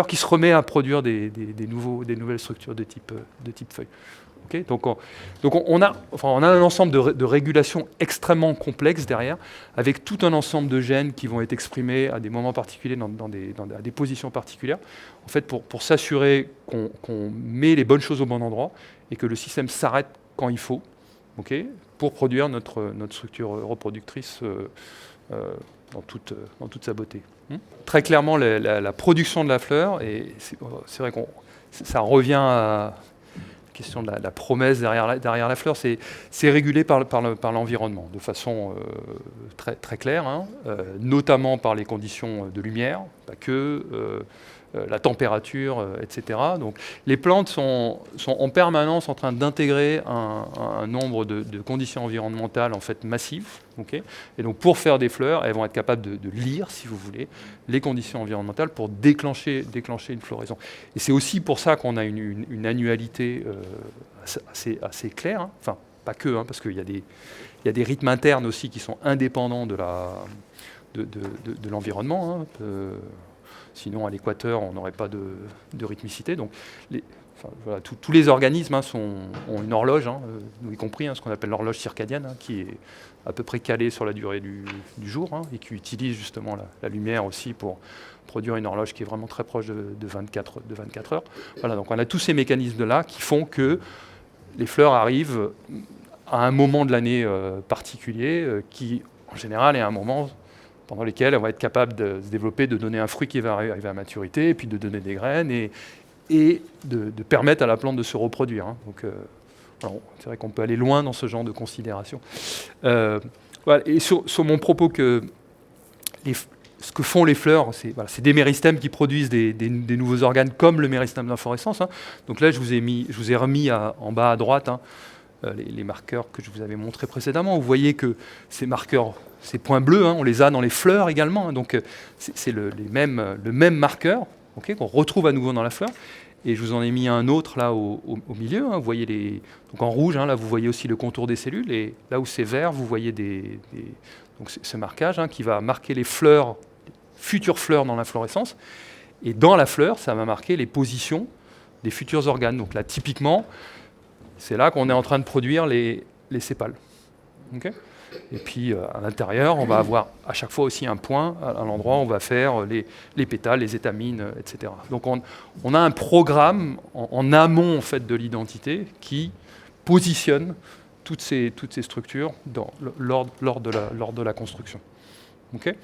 qui se remet à produire des nouvelles structures de type feuilles. Okay, donc on a un ensemble de régulations extrêmement complexes derrière, avec tout un ensemble de gènes qui vont être exprimés à des moments particuliers, à des positions particulières, en fait, pour s'assurer qu'on met les bonnes choses au bon endroit et que le système s'arrête quand il faut, okay, pour produire notre structure reproductrice dans toute sa beauté. Très clairement, la production de la fleur, et c'est vrai que ça revient à question de la promesse derrière la fleur, c'est régulé par l'environnement de façon très, très claire, hein, notamment par les conditions de lumière, pas que, la température, etc. Donc les plantes sont en permanence en train d'intégrer un nombre de conditions environnementales en fait massives. Okay, et donc pour faire des fleurs, elles vont être capables de lire, si vous voulez, les conditions environnementales pour déclencher une floraison. Et c'est aussi pour ça qu'on a une annualité assez claire, hein. Enfin pas que, hein, parce qu'il y a des rythmes internes aussi qui sont indépendants de l'environnement, hein. Sinon, à l'équateur, on n'aurait pas de rythmicité. Donc, voilà, tous les organismes, hein, ont une horloge, hein, nous y compris, hein, ce qu'on appelle l'horloge circadienne, hein, qui est à peu près calée sur la durée du jour, hein, et qui utilise justement la lumière aussi pour produire une horloge qui est vraiment très proche de 24 heures. Voilà, donc on a tous ces mécanismes-là qui font que les fleurs arrivent à un moment de l'année particulier, qui, en général, est un moment pendant lesquels on va être capable de se développer, de donner un fruit qui va arriver à maturité, et puis de donner des graines, et de permettre à la plante de se reproduire, hein. Donc, c'est vrai qu'on peut aller loin dans ce genre de considération. Voilà, et sur mon propos que ce que font les fleurs, c'est des méristèmes qui produisent des nouveaux organes comme le méristème d'inflorescence, hein. Donc là, je vous ai remis en bas à droite, hein, les marqueurs que je vous avais montrés précédemment. Vous voyez que ces marqueurs, ces points bleus, hein, on les a dans les fleurs également, hein. Donc c'est le même marqueur, okay, qu'on retrouve à nouveau dans la fleur. Et je vous en ai mis un autre là au milieu, hein. Vous voyez donc en rouge, hein, là vous voyez aussi le contour des cellules, et là où c'est vert, vous voyez donc ce marquage, hein, qui va marquer les fleurs, futures fleurs dans l'inflorescence. Et dans la fleur, ça va marquer les positions des futurs organes. Donc là, typiquement, c'est là qu'on est en train de produire les sépales. Okay, et puis à l'intérieur, on va avoir à chaque fois aussi un point à l'endroit où on va faire les pétales, les étamines, etc. Donc on a un programme en amont en fait, de l'identité qui positionne toutes ces structures lors de la construction. Okay,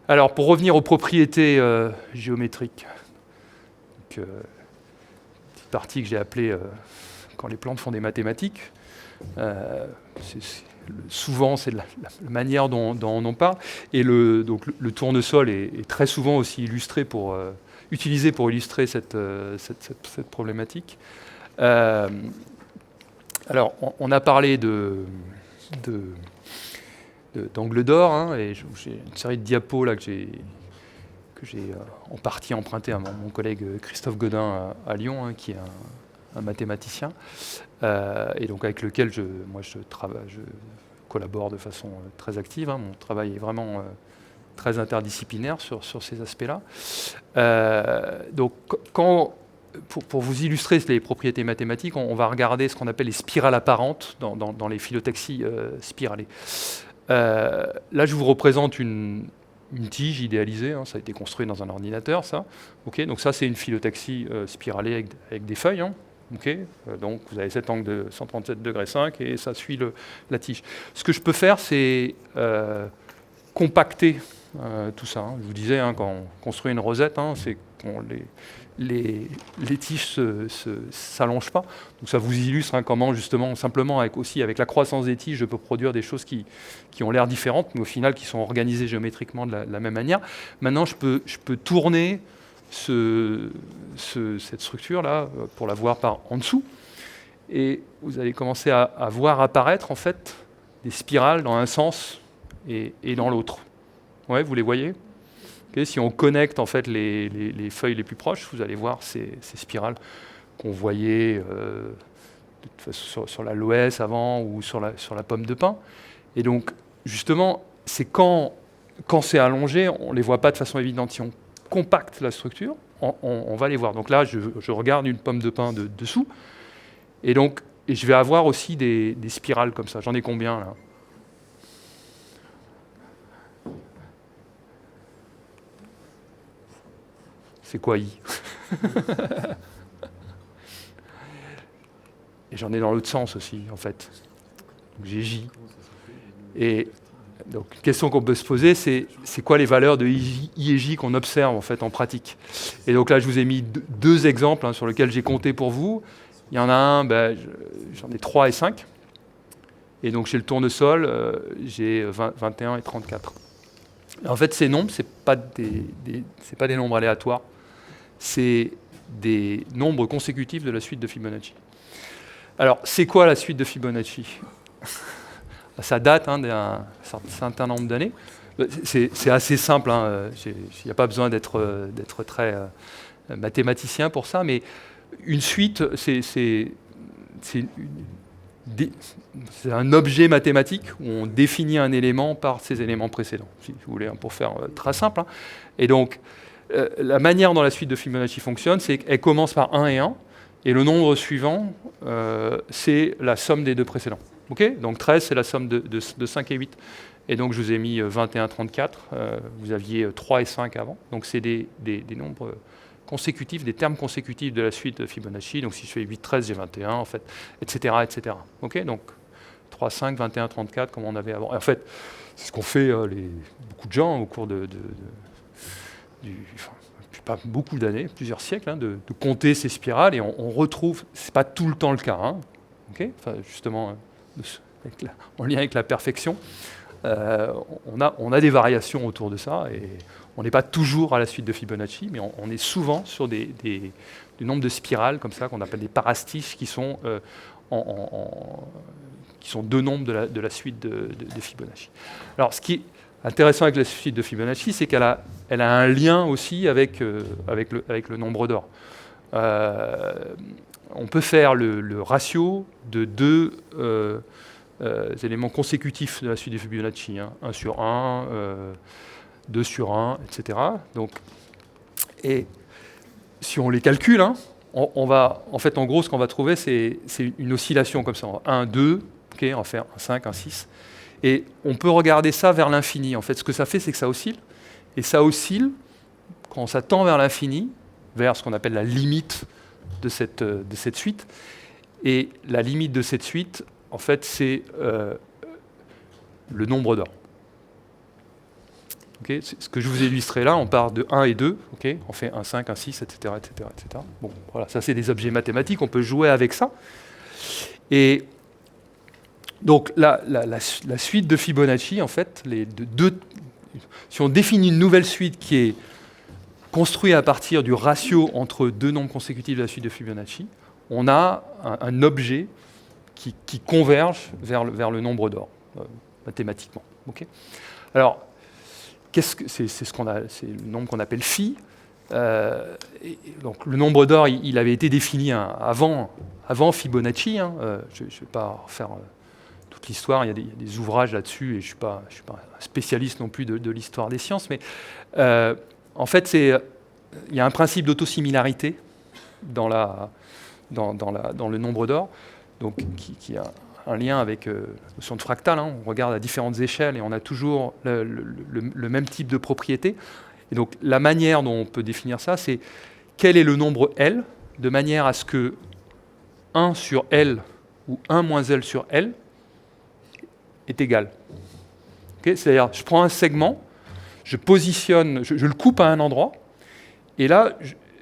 alors pour revenir aux propriétés géométriques, donc, petite partie que j'ai appelée quand les plantes font des mathématiques, souvent c'est la manière dont on en parle, et donc le tournesol est très souvent aussi utilisé pour illustrer cette problématique. Alors on a parlé d'angle d'or, hein, et j'ai une série de diapos là que j'ai en partie emprunté à mon collègue Christophe Godin à Lyon, hein, qui est un mathématicien, et donc avec lequel je collabore de façon très active, hein. Mon travail est vraiment très interdisciplinaire sur ces aspects-là. Donc pour vous illustrer les propriétés mathématiques, on va regarder ce qu'on appelle les spirales apparentes dans les phyllotaxies spiralées. Là, je vous représente une tige idéalisée, hein, ça a été construit dans un ordinateur, ça. Okay, donc ça, c'est une phyllotaxie spiralée avec des feuilles, hein. Okay, donc vous avez cet angle de 137,5 degrés et ça suit la tige. Ce que je peux faire, c'est compacter tout ça, hein. Je vous disais, hein, quand on construit une rosette, hein, c'est quand les tiges ne s'allongent pas. Donc ça vous illustre, hein, comment justement, simplement avec la croissance des tiges, je peux produire des choses qui ont l'air différentes, mais au final qui sont organisées géométriquement de la même manière. Maintenant, je peux tourner cette structure-là pour la voir par en dessous. Et vous allez commencer à voir apparaître en fait des spirales dans un sens et dans l'autre. Ouais, vous les voyez ? Okay, si on connecte en fait les feuilles les plus proches, vous allez voir ces spirales qu'on voyait sur l'aloès avant ou sur la pomme de pin. Et donc, justement, c'est quand c'est allongé, on ne les voit pas de façon évidente. Si on compacte la structure, on va les voir. Donc là, je regarde une pomme de pin dessous, et je vais avoir aussi des spirales comme ça. J'en ai combien là? C'est quoi I? Et j'en ai dans l'autre sens aussi, en fait. Donc j'ai J. Et donc, une question qu'on peut se poser, c'est quoi les valeurs de I et J qu'on observe en fait en pratique? Et donc là, je vous ai mis deux exemples sur lesquels j'ai compté pour vous. Il y en a un, j'en ai 3 et 5. Et donc chez le tournesol, j'ai 21 et 34. Et en fait, ces nombres, ce n'est pas des nombres aléatoires. C'est des nombres consécutifs de la suite de Fibonacci. Alors, c'est quoi la suite de Fibonacci? Ça date d'un certain nombre d'années. C'est assez simple, il n'y a pas besoin d'être très mathématicien pour ça, mais une suite, c'est un objet mathématique où on définit un élément par ses éléments précédents, si vous voulez, pour faire très simple. Et donc, la manière dont la suite de Fibonacci fonctionne, c'est qu'elle commence par 1 et 1, et le nombre suivant, c'est la somme des deux précédents. Okay, donc 13, c'est la somme de 5 et 8. Et donc je vous ai mis 21, 34. Vous aviez 3 et 5 avant. Donc c'est des nombres consécutifs, des termes consécutifs de la suite de Fibonacci. Donc si je fais 8, 13, j'ai 21, en fait, etc. etc. Okay, donc 3, 5, 21, 34, comme on avait avant. Et en fait, c'est ce qu'ont fait beaucoup de gens au cours pas beaucoup d'années, plusieurs siècles, de compter ces spirales. Et on retrouve, ce n'est pas tout le temps le cas, okay, enfin, justement, en lien avec la perfection, on a des variations autour de ça, et on n'est pas toujours à la suite de Fibonacci, mais on est souvent sur du nombre de spirales comme ça qu'on appelle des parastiches, qui sont deux nombres de la suite de Fibonacci. Alors, ce qui est intéressant avec la suite de Fibonacci, c'est qu'elle a un lien aussi avec le nombre d'or. On peut faire le ratio de deux éléments consécutifs de la suite de Fibonacci, 1 sur 1, 2 sur 1, etc. Donc, et si on les calcule, on va, en fait, en gros, ce qu'on va trouver, c'est une oscillation comme ça, 1, 2, okay, on va faire un 5, un 6, et on peut regarder ça vers l'infini. En fait, ce que ça fait, c'est que ça oscille, et ça oscille quand ça tend vers l'infini, vers ce qu'on appelle la limite de cette suite. Et la limite de cette suite, en fait, c'est le nombre d'or. Okay, ce que je vous ai illustré là, on part de 1 et 2, okay, on fait un 5, un 6, etc. etc., etc. Bon, voilà, ça c'est des objets mathématiques, on peut jouer avec ça. Et donc la suite de Fibonacci, en fait, si on définit une nouvelle suite qui est construite à partir du ratio entre deux nombres consécutifs de la suite de Fibonacci, on a un objet qui converge vers le nombre d'or, mathématiquement. Okay, alors, c'est le nombre qu'on appelle phi. Donc le nombre d'or, il avait été défini avant Fibonacci. Je ne vais pas refaire toute l'histoire, il y a des ouvrages là-dessus, et je ne suis pas un spécialiste non plus de l'histoire des sciences, mais en fait, il y a un principe d'autosimilarité dans le nombre d'or, donc qui a un lien avec la notion de fractal. On regarde à différentes échelles et on a toujours le même type de propriété. Et donc la manière dont on peut définir ça, c'est quel est le nombre L, de manière à ce que 1 sur L ou 1 moins L sur L est égal. Okay, c'est-à-dire, je prends un segment, je positionne, je le coupe à un endroit, et là,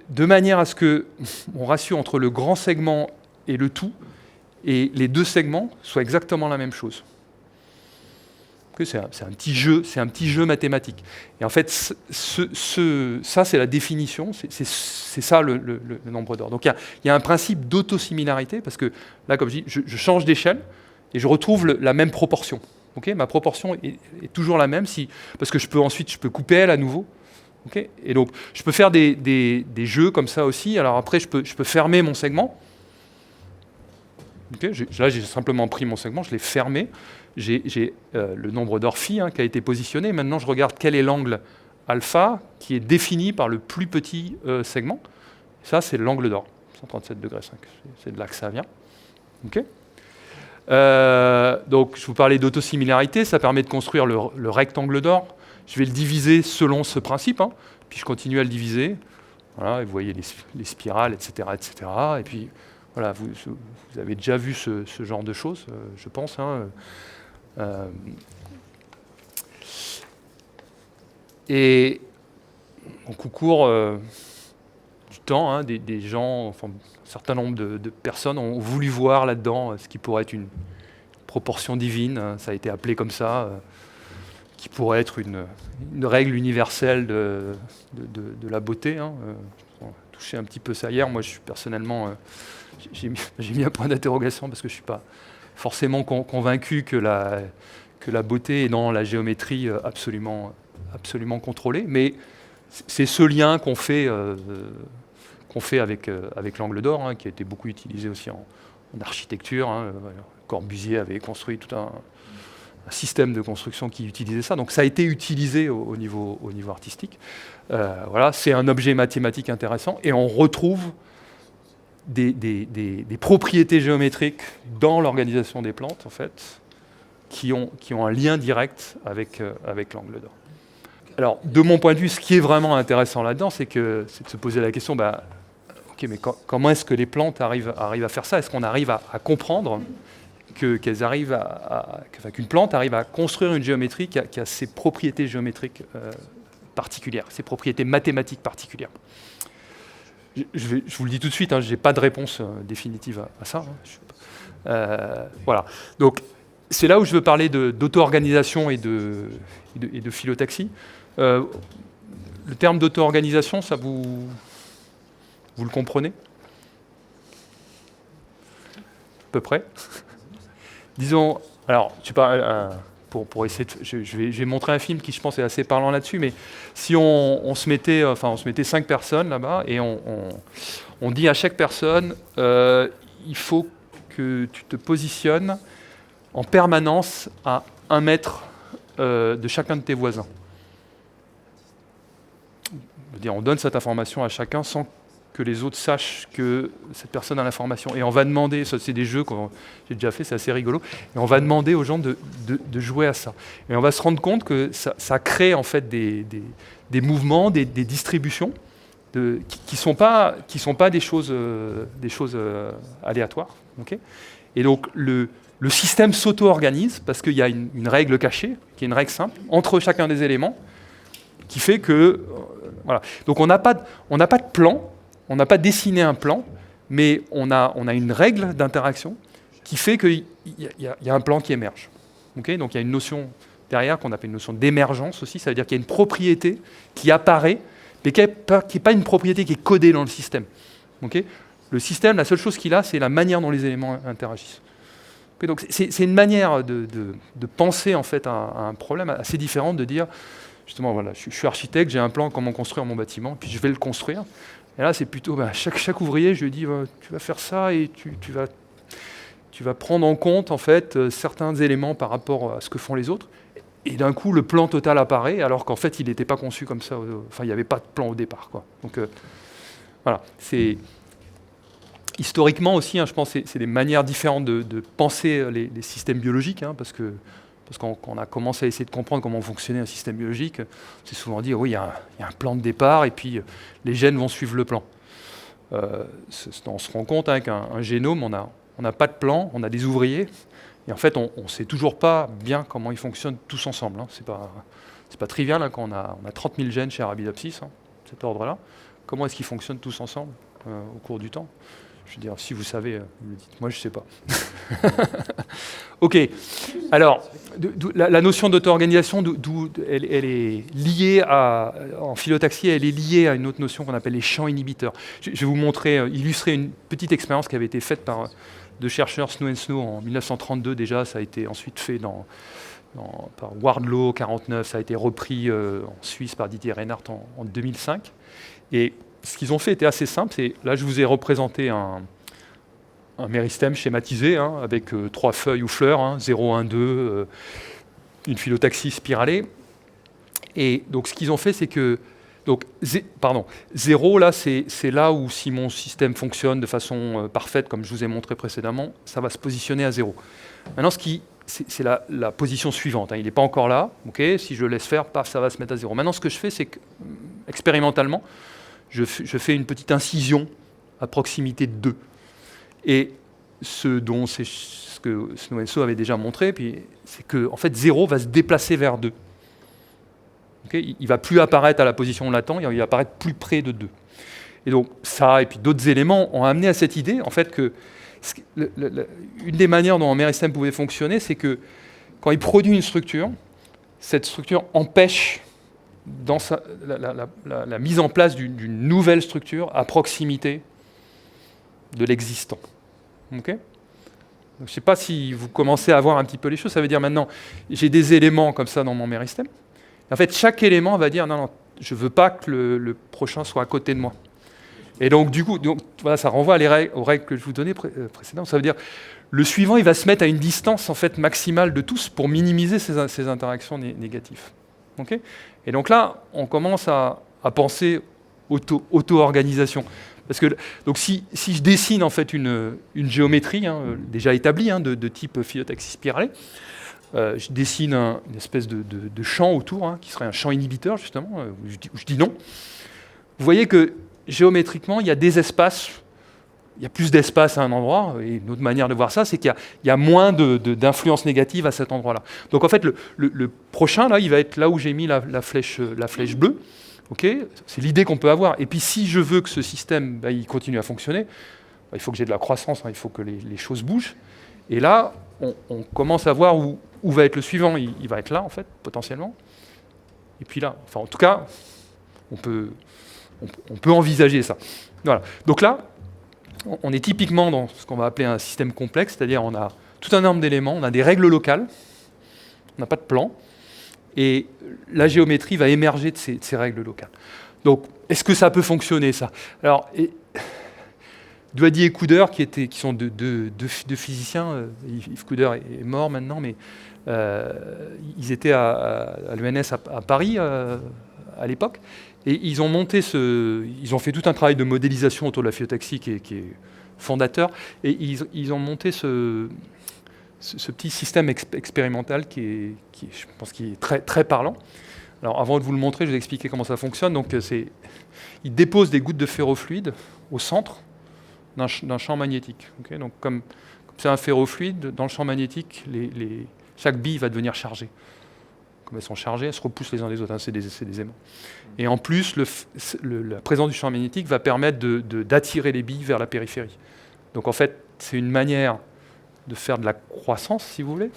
de manière à ce que mon ratio entre le grand segment et le tout, et les deux segments soient exactement la même chose. Okay, c'est un petit jeu mathématique. Et en fait, ça, c'est la définition, c'est ça le nombre d'or. Donc il y a un principe d'autosimilarité, parce que là, comme je dis, je change d'échelle et je retrouve la même proportion. Okay, ma proportion est toujours la même, parce que ensuite je peux couper elle à nouveau. Okay, et donc je peux faire des jeux comme ça aussi. Alors après, je peux fermer mon segment. Okay, là, j'ai simplement pris mon segment, je l'ai fermé. J'ai le nombre d'or phi qui a été positionné. Maintenant, je regarde quel est l'angle alpha qui est défini par le plus petit segment. Ça, c'est l'angle d'or, 137,5 degrés. C'est de là que ça vient. Okay. Donc, je vous parlais d'autosimilarité. Ça permet de construire le rectangle d'or. Je vais le diviser selon ce principe. Hein. Puis, je continue à le diviser. Voilà, et vous voyez les spirales, etc., etc. Et puis, voilà, vous avez déjà vu ce genre de choses, je pense. Hein. Et au cours du temps, hein, des gens, enfin, un certain nombre de personnes ont voulu voir là-dedans ce qui pourrait être une proportion divine, hein, ça a été appelé comme ça, qui pourrait être une règle universelle de la beauté. Hein. On a touché un petit peu ça hier. Moi, je suis personnellement, j'ai mis un point d'interrogation parce que je ne suis pas forcément convaincu que la beauté est dans la géométrie absolument contrôlée. Mais c'est ce lien qu'on fait avec l'angle d'or, hein, qui a été beaucoup utilisé aussi en architecture. Hein. Corbusier avait construit tout un système de construction qui utilisait ça. Donc ça a été utilisé au niveau artistique. Voilà, c'est un objet mathématique intéressant. Et on retrouve des propriétés géométriques dans l'organisation des plantes, en fait, qui ont un lien direct avec l'angle d'or. Alors, de mon point de vue, ce qui est vraiment intéressant là-dedans, c'est de se poser la question, ok, mais comment est-ce que les plantes arrivent à faire ça? Est-ce qu'on arrive à comprendre qu'une plante arrive à construire une géométrie qui a ses propriétés géométriques particulières, ses propriétés mathématiques particulières? Je vous le dis tout de suite, hein, je n'ai pas de réponse définitive à ça. Hein. Voilà. Donc, c'est là où je veux parler d'auto-organisation et de phyllotaxie. Le terme d'auto-organisation, ça vous le comprenez? À peu près. Disons, alors, pour essayer je vais montrer un film qui, je pense, est assez parlant là-dessus, mais si on se mettait 5 personnes là-bas et on dit à chaque personne, il faut que tu te positionnes en permanence à 1 mètre de chacun de tes voisins. Je veux dire, on donne cette information à chacun sans que les autres sachent que cette personne a l'information. Et on va demander, ça c'est des jeux que j'ai déjà fait, c'est assez rigolo, et on va demander aux gens de jouer à ça. Et on va se rendre compte que ça crée en fait des mouvements, des distributions qui sont pas des choses aléatoires. Okay, et donc le système s'auto-organise parce qu'il y a une règle cachée, qui est une règle simple, entre chacun des éléments, qui fait que... voilà. Donc on n'a pas de plan, on n'a pas dessiné un plan, mais on a une règle d'interaction qui fait qu'il y a un plan qui émerge. Okay, donc il y a une notion derrière qu'on appelle une notion d'émergence aussi, ça veut dire qu'il y a une propriété qui apparaît, mais qui n'est pas une propriété qui est codée dans le système. Okay, le système, la seule chose qu'il a, c'est la manière dont les éléments interagissent. Okay, donc c'est une manière de penser en fait à un problème assez différente, de dire, justement, voilà, je suis architecte, j'ai un plan comment construire mon bâtiment, puis je vais le construire. Et là, c'est plutôt, chaque ouvrier, je lui dis, tu vas faire ça et tu vas prendre en compte en fait certains éléments par rapport à ce que font les autres. Et d'un coup, le plan total apparaît, alors qu'en fait, il n'était pas conçu comme ça. Enfin, il n'y avait pas de plan au départ, quoi. Donc, voilà. C'est historiquement aussi, hein, je pense, c'est des manières différentes de penser les systèmes biologiques, hein, parce qu'on a commencé à essayer de comprendre comment fonctionnait un système biologique, c'est souvent dit, oui, il y a un plan de départ, et puis les gènes vont suivre le plan. On se rend compte, hein, qu'un génome, on n'a pas de plan, on a des ouvriers, et en fait, on ne sait toujours pas bien comment ils fonctionnent tous ensemble. Hein. C'est pas trivial, hein, quand on a 30 000 gènes chez Arabidopsis, hein, cet ordre-là. Comment est-ce qu'ils fonctionnent tous ensemble au cours du temps? Je veux dire, si vous savez, vous me dites. Moi, je ne sais pas. OK. Alors, la notion d'auto-organisation, elle est liée en phyllotaxie, elle est liée à une autre notion qu'on appelle les champs inhibiteurs. Je vais vous illustrer une petite expérience qui avait été faite par deux chercheurs, Snow & Snow, en 1932 déjà. Ça a été ensuite fait par Wardlow, 49. Ça a été repris en Suisse par Didier Reinhardt en 2005. Et ce qu'ils ont fait était assez simple. Là, je vous ai représenté un méristème schématisé, hein, avec 3 feuilles ou fleurs, hein, 0, 1, 2, une phyllotaxie spiralée. Et donc ce qu'ils ont fait, c'est que... Donc, 0, là, c'est là où si mon système fonctionne de façon parfaite, comme je vous ai montré précédemment, ça va se positionner à 0. Maintenant, c'est la position suivante. Hein. Il n'est pas encore là. Okay, si je le laisse faire, paf, ça va se mettre à 0. Maintenant, ce que je fais, c'est que, expérimentalement, je fais une petite incision à proximité de 2. Et ce que Snow avait déjà montré, c'est que en fait, 0 va se déplacer vers 2. Okay, il ne va plus apparaître à la position où on l'attend, il va apparaître plus près de 2. Et donc ça, et puis d'autres éléments ont amené à cette idée, en fait, que une des manières dont un méristème pouvait fonctionner, c'est que quand il produit une structure, cette structure empêche dans la mise en place d'une nouvelle structure à proximité de l'existant. Okay, je ne sais pas si vous commencez à voir un petit peu les choses, ça veut dire maintenant, j'ai des éléments comme ça dans mon méristème. En fait, chaque élément va dire, non, je ne veux pas que le prochain soit à côté de moi. Et donc, du coup, voilà, ça renvoie aux règles que je vous donnais précédemment. Ça veut dire, le suivant, il va se mettre à une distance en fait, maximale de tous pour minimiser ces interactions négatives. Okay, et donc là, on commence à penser auto-organisation. Parce que donc, si je dessine en fait, une géométrie déjà établie de type phyllotaxie spiralée, je dessine une espèce de champ autour, qui serait un champ inhibiteur, justement, où je dis non. Vous voyez que géométriquement, il y a des espaces, il y a plus d'espace à un endroit, et une autre manière de voir ça, c'est qu'il y a moins d'influence négative à cet endroit-là. Donc en fait, le prochain, là, il va être là où j'ai mis la flèche bleue. Okay, c'est l'idée qu'on peut avoir. Et puis si je veux que ce système il continue à fonctionner, il faut que j'ai de la croissance, il faut que les choses bougent. Et là, on commence à voir où va être le suivant. Il va être là, en fait, potentiellement. Et puis là, enfin, en tout cas, on peut envisager ça. Voilà. Donc là, on est typiquement dans ce qu'on va appeler un système complexe, c'est-à-dire on a tout un nombre d'éléments, on a des règles locales, on n'a pas de plan, et la géométrie va émerger de ces règles locales. Donc, est-ce que ça peut fonctionner, ça? Alors, Douady et Couder, qui sont deux physiciens, Yves Couder est mort maintenant, mais ils étaient à l'ENS à Paris à l'époque, et ils ont fait tout un travail de modélisation autour de la phyllotaxie qui est fondateur, et ils ont monté ce petit système expérimental qui je pense, qui est très, très parlant. Alors, avant de vous le montrer, je vais vous expliquer comment ça fonctionne. Donc, ils déposent des gouttes de ferrofluide au centre d'un champ magnétique. Okay, donc, comme c'est un ferrofluide, dans le champ magnétique, chaque bille va devenir chargée. Comme elles sont chargées, elles se repoussent les uns les autres. C'est des aimants. Et en plus, la présence du champ magnétique va permettre d'attirer les billes vers la périphérie. Donc, en fait, c'est une manière de faire de la croissance, si vous voulez,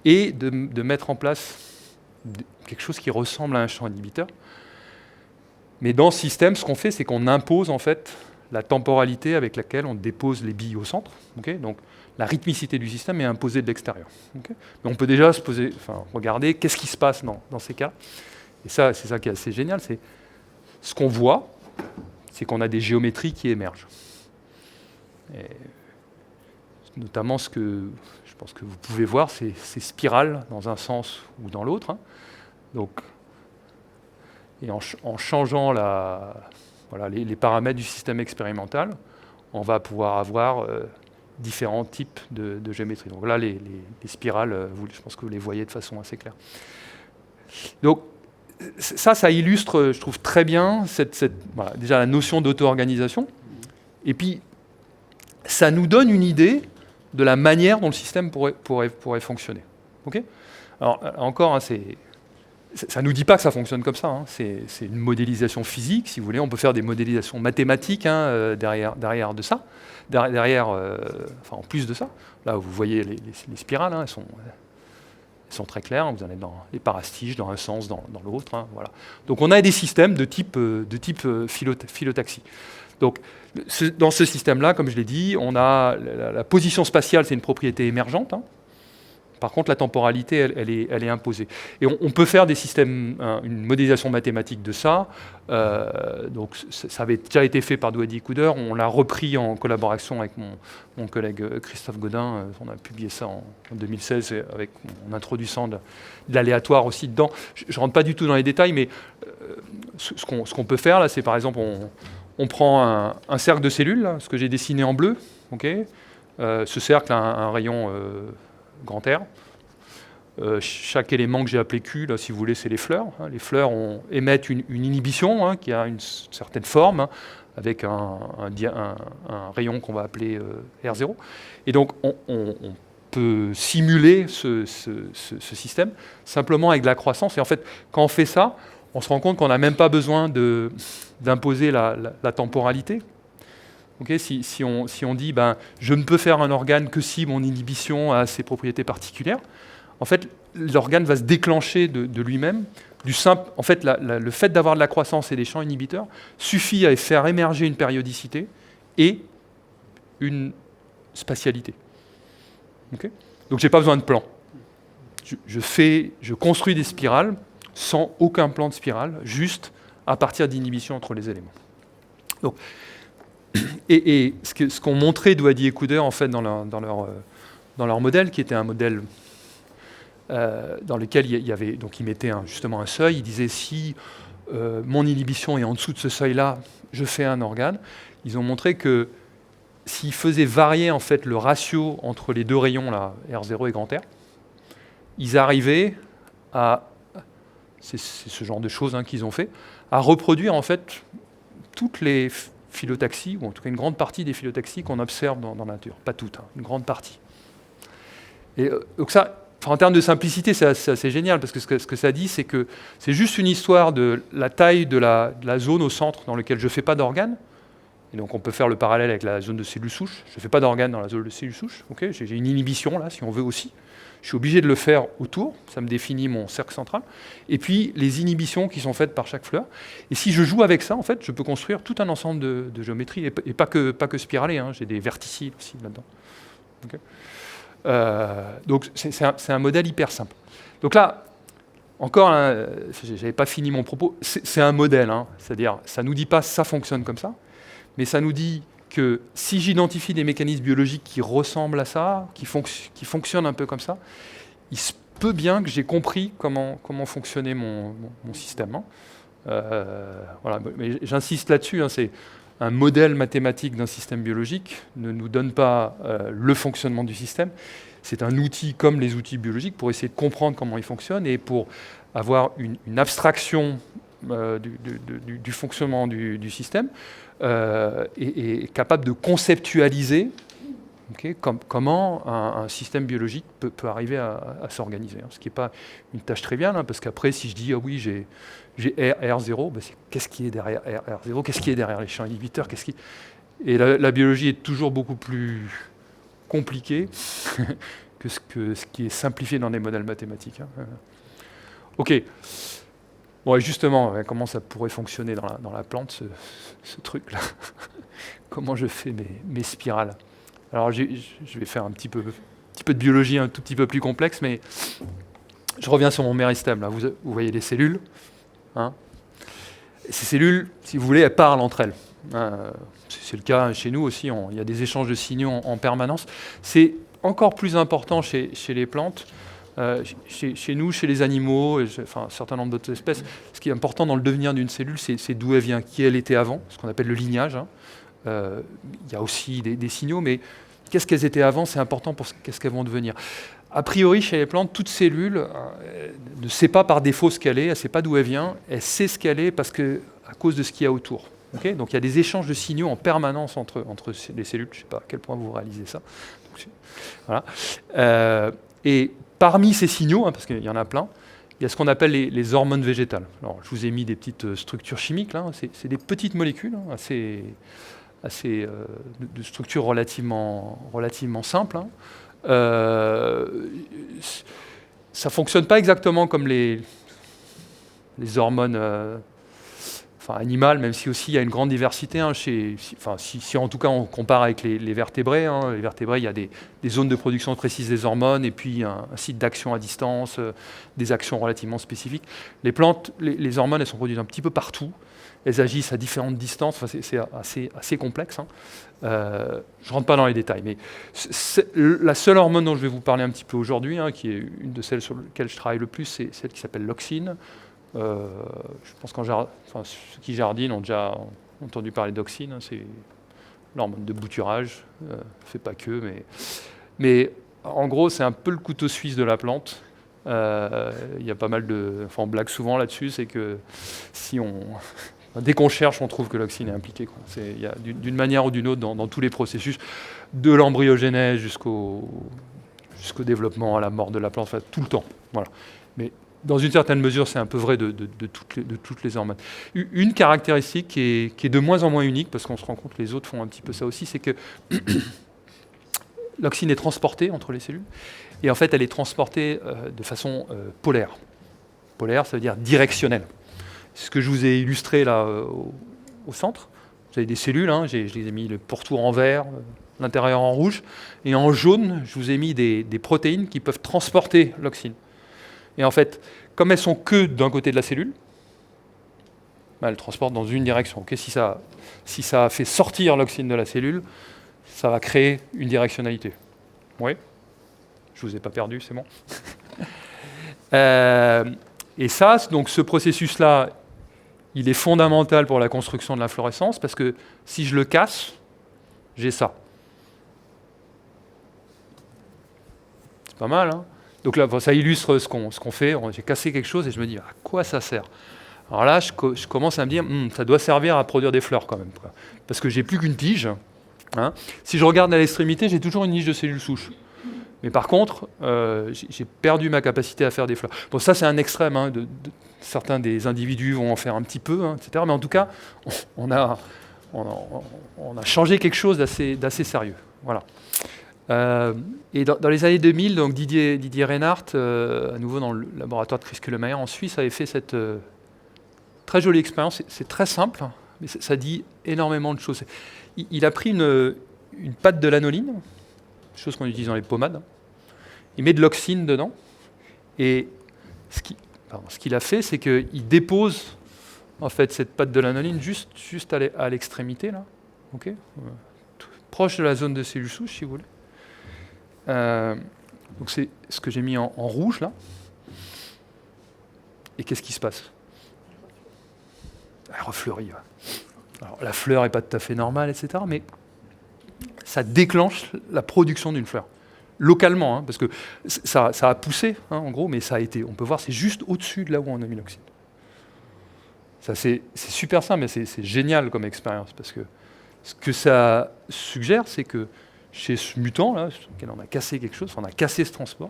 et de mettre en place quelque chose qui ressemble à un champ inhibiteur. Mais dans ce système, ce qu'on fait, c'est qu'on impose en fait la temporalité avec laquelle on dépose les billes au centre. Okay, donc la rythmicité du système est imposée de l'extérieur. Okay, mais on peut déjà regarder qu'est-ce qui se passe dans ces cas. Et ça, c'est ça qui est assez génial. C'est ce qu'on voit, c'est qu'on a des géométries qui émergent. Et notamment ce que je pense que vous pouvez voir, c'est ces spirales dans un sens ou dans l'autre. Donc, et en changeant les paramètres du système expérimental, on va pouvoir avoir différents types de géométrie. Donc là, les spirales, je pense que vous les voyez de façon assez claire. Donc ça illustre, je trouve, très bien déjà la notion d'auto-organisation. Et puis, ça nous donne une idée de la manière dont le système pourrait fonctionner. Okay, alors, encore, ça ne nous dit pas que ça fonctionne comme ça. C'est une modélisation physique, si vous voulez. On peut faire des modélisations mathématiques derrière de ça. En plus de ça. Là, vous voyez les spirales, elles sont très claires. Vous en êtes dans les parastiches, dans un sens, dans l'autre. Voilà. Donc, on a des systèmes de type phyllotaxie. Donc, dans ce système-là, comme je l'ai dit, on a la position spatiale, c'est une propriété émergente. Par contre, la temporalité, elle est imposée. Et on peut faire des systèmes, une modélisation mathématique de ça. Donc, ça avait déjà été fait par Douady et Couder. On l'a repris en collaboration avec mon collègue Christophe Godin. On a publié ça en 2016. Avec, on introduit de l'aléatoire aussi dedans. Je ne rentre pas du tout dans les détails, mais ce qu'on peut faire, là, c'est par exemple, on prend un cercle de cellules, là, ce que j'ai dessiné en bleu. Okay, ce cercle a un rayon grand R. Chaque élément que j'ai appelé Q, là, si vous voulez, c'est les fleurs. Les fleurs émettent une inhibition qui a une certaine forme, avec un rayon qu'on va appeler R0. Et donc, on peut simuler ce système simplement avec de la croissance. Et en fait, quand on fait ça, on se rend compte qu'on n'a même pas besoin d'imposer la temporalité. Okay, si on dit je ne peux faire un organe que si mon inhibition a ses propriétés particulières, en fait, l'organe va se déclencher de lui-même. En fait, le fait d'avoir de la croissance et des champs inhibiteurs suffit à faire émerger une périodicité et une spatialité. Okay, donc, je n'ai pas besoin de plan. Je construis des spirales sans aucun plan de spirale, juste à partir d'inhibition entre les éléments. Donc, et ce qu'ont montré Douady et Couder en fait dans leur modèle, qui était un modèle dans lequel ils mettaient justement un seuil. Ils disaient si mon inhibition est en dessous de ce seuil-là, je fais un organe. Ils ont montré que s'ils faisaient varier en fait le ratio entre les deux rayons là, R0 et grand R, ils arrivaient à, c'est ce genre de choses qu'ils ont fait, à reproduire en fait toutes les phyllotaxies, ou en tout cas une grande partie des phyllotaxies qu'on observe dans la nature. Pas toutes, une grande partie. Et donc ça, en termes de simplicité, c'est assez génial, parce que ce que ça dit, c'est que c'est juste une histoire de la taille de la zone au centre dans laquelle je ne fais pas d'organes. Et donc on peut faire le parallèle avec la zone de cellules souches. Je ne fais pas d'organes dans la zone de cellules souches. Okay, j'ai une inhibition là, si on veut aussi. Je suis obligé de le faire autour, ça me définit mon cercle central. Et puis les inhibitions qui sont faites par chaque fleur. Et si je joue avec ça, en fait, je peux construire tout un ensemble de géométries, et pas que spiralées, j'ai des verticiles aussi là-dedans. Okay. Donc c'est un modèle hyper simple. Donc là, encore, je n'avais pas fini mon propos, c'est un modèle, c'est-à-dire ça ne nous dit pas ça fonctionne comme ça, mais ça nous dit que si j'identifie des mécanismes biologiques qui ressemblent à ça, qui fonctionnent un peu comme ça, il se peut bien que j'ai compris comment fonctionnait mon système. Voilà. Mais j'insiste là-dessus, c'est un modèle mathématique d'un système biologique ne nous donne pas le fonctionnement du système. C'est un outil comme les outils biologiques pour essayer de comprendre comment ils fonctionnent et pour avoir une abstraction du fonctionnement du système et capable de conceptualiser comment un système biologique peut arriver à s'organiser. Ce qui n'est pas une tâche triviale, parce qu'après, si je dis oui, j'ai R0, qu'est-ce qui est derrière R0, qu'est-ce qui est derrière les champs inhibiteurs, Et la biologie est toujours beaucoup plus compliquée que ce qui est simplifié dans des modèles mathématiques. Ok. Bon, et justement, comment ça pourrait fonctionner dans la plante, ce truc-là. Comment je fais mes spirales. Alors, je vais faire un petit peu de biologie un tout petit peu plus complexe, mais je reviens sur mon méristème. Là. Vous voyez les cellules. Ces cellules, si vous voulez, elles parlent entre elles. C'est le cas chez nous aussi. Il y a des échanges de signaux en permanence. C'est encore plus important chez les plantes. Chez nous, chez les animaux, un certain nombre d'autres espèces, ce qui est important dans le devenir d'une cellule, c'est d'où elle vient, qui elle était avant, ce qu'on appelle le lignage. Il y a aussi des signaux, mais qu'est-ce qu'elles étaient avant, c'est important pour qu'est-ce qu'elles vont devenir. A priori, chez les plantes, toute cellule ne sait pas par défaut ce qu'elle est, elle ne sait pas d'où elle vient, elle sait ce qu'elle est à cause de ce qu'il y a autour. Okay, donc il y a des échanges de signaux en permanence entre les cellules, je ne sais pas à quel point vous réalisez ça. Donc, voilà. Et parmi ces signaux, parce qu'il y en a plein, il y a ce qu'on appelle les hormones végétales. Alors, je vous ai mis des petites structures chimiques, là. C'est des petites molécules, assez de structure relativement simple. Ça ne fonctionne pas exactement comme les hormones, animal, même si aussi il y a une grande diversité. Si en tout cas on compare avec les vertébrés, les vertébrés, il y a des zones de production précises des hormones et puis un site d'action à distance, des actions relativement spécifiques. Les plantes, les hormones, elles sont produites un petit peu partout. Elles agissent à différentes distances. C'est assez complexe. Je ne rentre pas dans les détails, mais la seule hormone dont je vais vous parler un petit peu aujourd'hui, qui est une de celles sur lesquelles je travaille le plus, c'est celle qui s'appelle l'auxine. Je pense que ceux qui jardinent ont déjà entendu parler d'auxine. C'est l'hormone de bouturage. Fait pas que, mais en gros, c'est un peu le couteau suisse de la plante. Il y a pas mal de... on blague souvent là-dessus, c'est que dès qu'on cherche, on trouve que l'auxine est impliquée. Il y a d'une manière ou d'une autre dans tous les processus, de l'embryogénèse jusqu'au développement, à la mort de la plante, tout le temps. Voilà. Mais dans une certaine mesure, c'est un peu vrai de toutes les hormones. Une caractéristique qui est de moins en moins unique, parce qu'on se rend compte que les autres font un petit peu ça aussi, c'est que l'auxine est transportée entre les cellules, et en fait, elle est transportée de façon polaire. Polaire, ça veut dire directionnelle. C'est ce que je vous ai illustré là au centre. Vous avez des cellules, je les ai mis le pourtour en vert, l'intérieur en rouge, et en jaune, je vous ai mis des protéines qui peuvent transporter l'auxine. Et en fait, comme elles sont que d'un côté de la cellule, elles transportent dans une direction. Si ça fait sortir l'auxine de la cellule, ça va créer une directionnalité. Oui ? Je ne vous ai pas perdu, c'est bon. Et ça, donc ce processus-là, il est fondamental pour la construction de l'inflorescence, parce que si je le casse, j'ai ça. C'est pas mal, hein ? Donc là, ça illustre ce qu'on fait. J'ai cassé quelque chose et je me dis, à quoi ça sert ? Alors là, je commence à me dire, ça doit servir à produire des fleurs quand même. Parce que j'ai plus qu'une tige. Si je regarde à l'extrémité, j'ai toujours une niche de cellules souches. Mais par contre, j'ai perdu ma capacité à faire des fleurs. Bon, ça, c'est un extrême. Certains des individus vont en faire un petit peu, etc. Mais en tout cas, on a changé quelque chose d'assez sérieux. Voilà. Et dans les années 2000, donc Didier Reinhardt, à nouveau dans le laboratoire de Chris Kuhlmeier en Suisse, avait fait cette très jolie expérience. C'est très simple, mais ça dit énormément de choses. Il a pris une pâte de lanoline, chose qu'on utilise dans les pommades. Il met de l'auxine dedans. Et ce qu'il a fait, c'est qu'il dépose en fait cette pâte de lanoline juste à l'extrémité, là, okay, proche de la zone de cellules souches, si vous voulez. Donc c'est ce que j'ai mis en rouge là. Et qu'est-ce qui se passe ? Elle refleurit. Ouais. Alors la fleur n'est pas tout à fait normale, etc. Mais ça déclenche la production d'une fleur. Localement, parce que ça a poussé, en gros, mais ça a été, on peut voir, c'est juste au-dessus de là où on a mis l'auxine. Ça, c'est super simple, mais c'est génial comme expérience, parce que ce que ça suggère, c'est que chez ce mutant, là, sur lequel on a cassé quelque chose, on a cassé ce transport,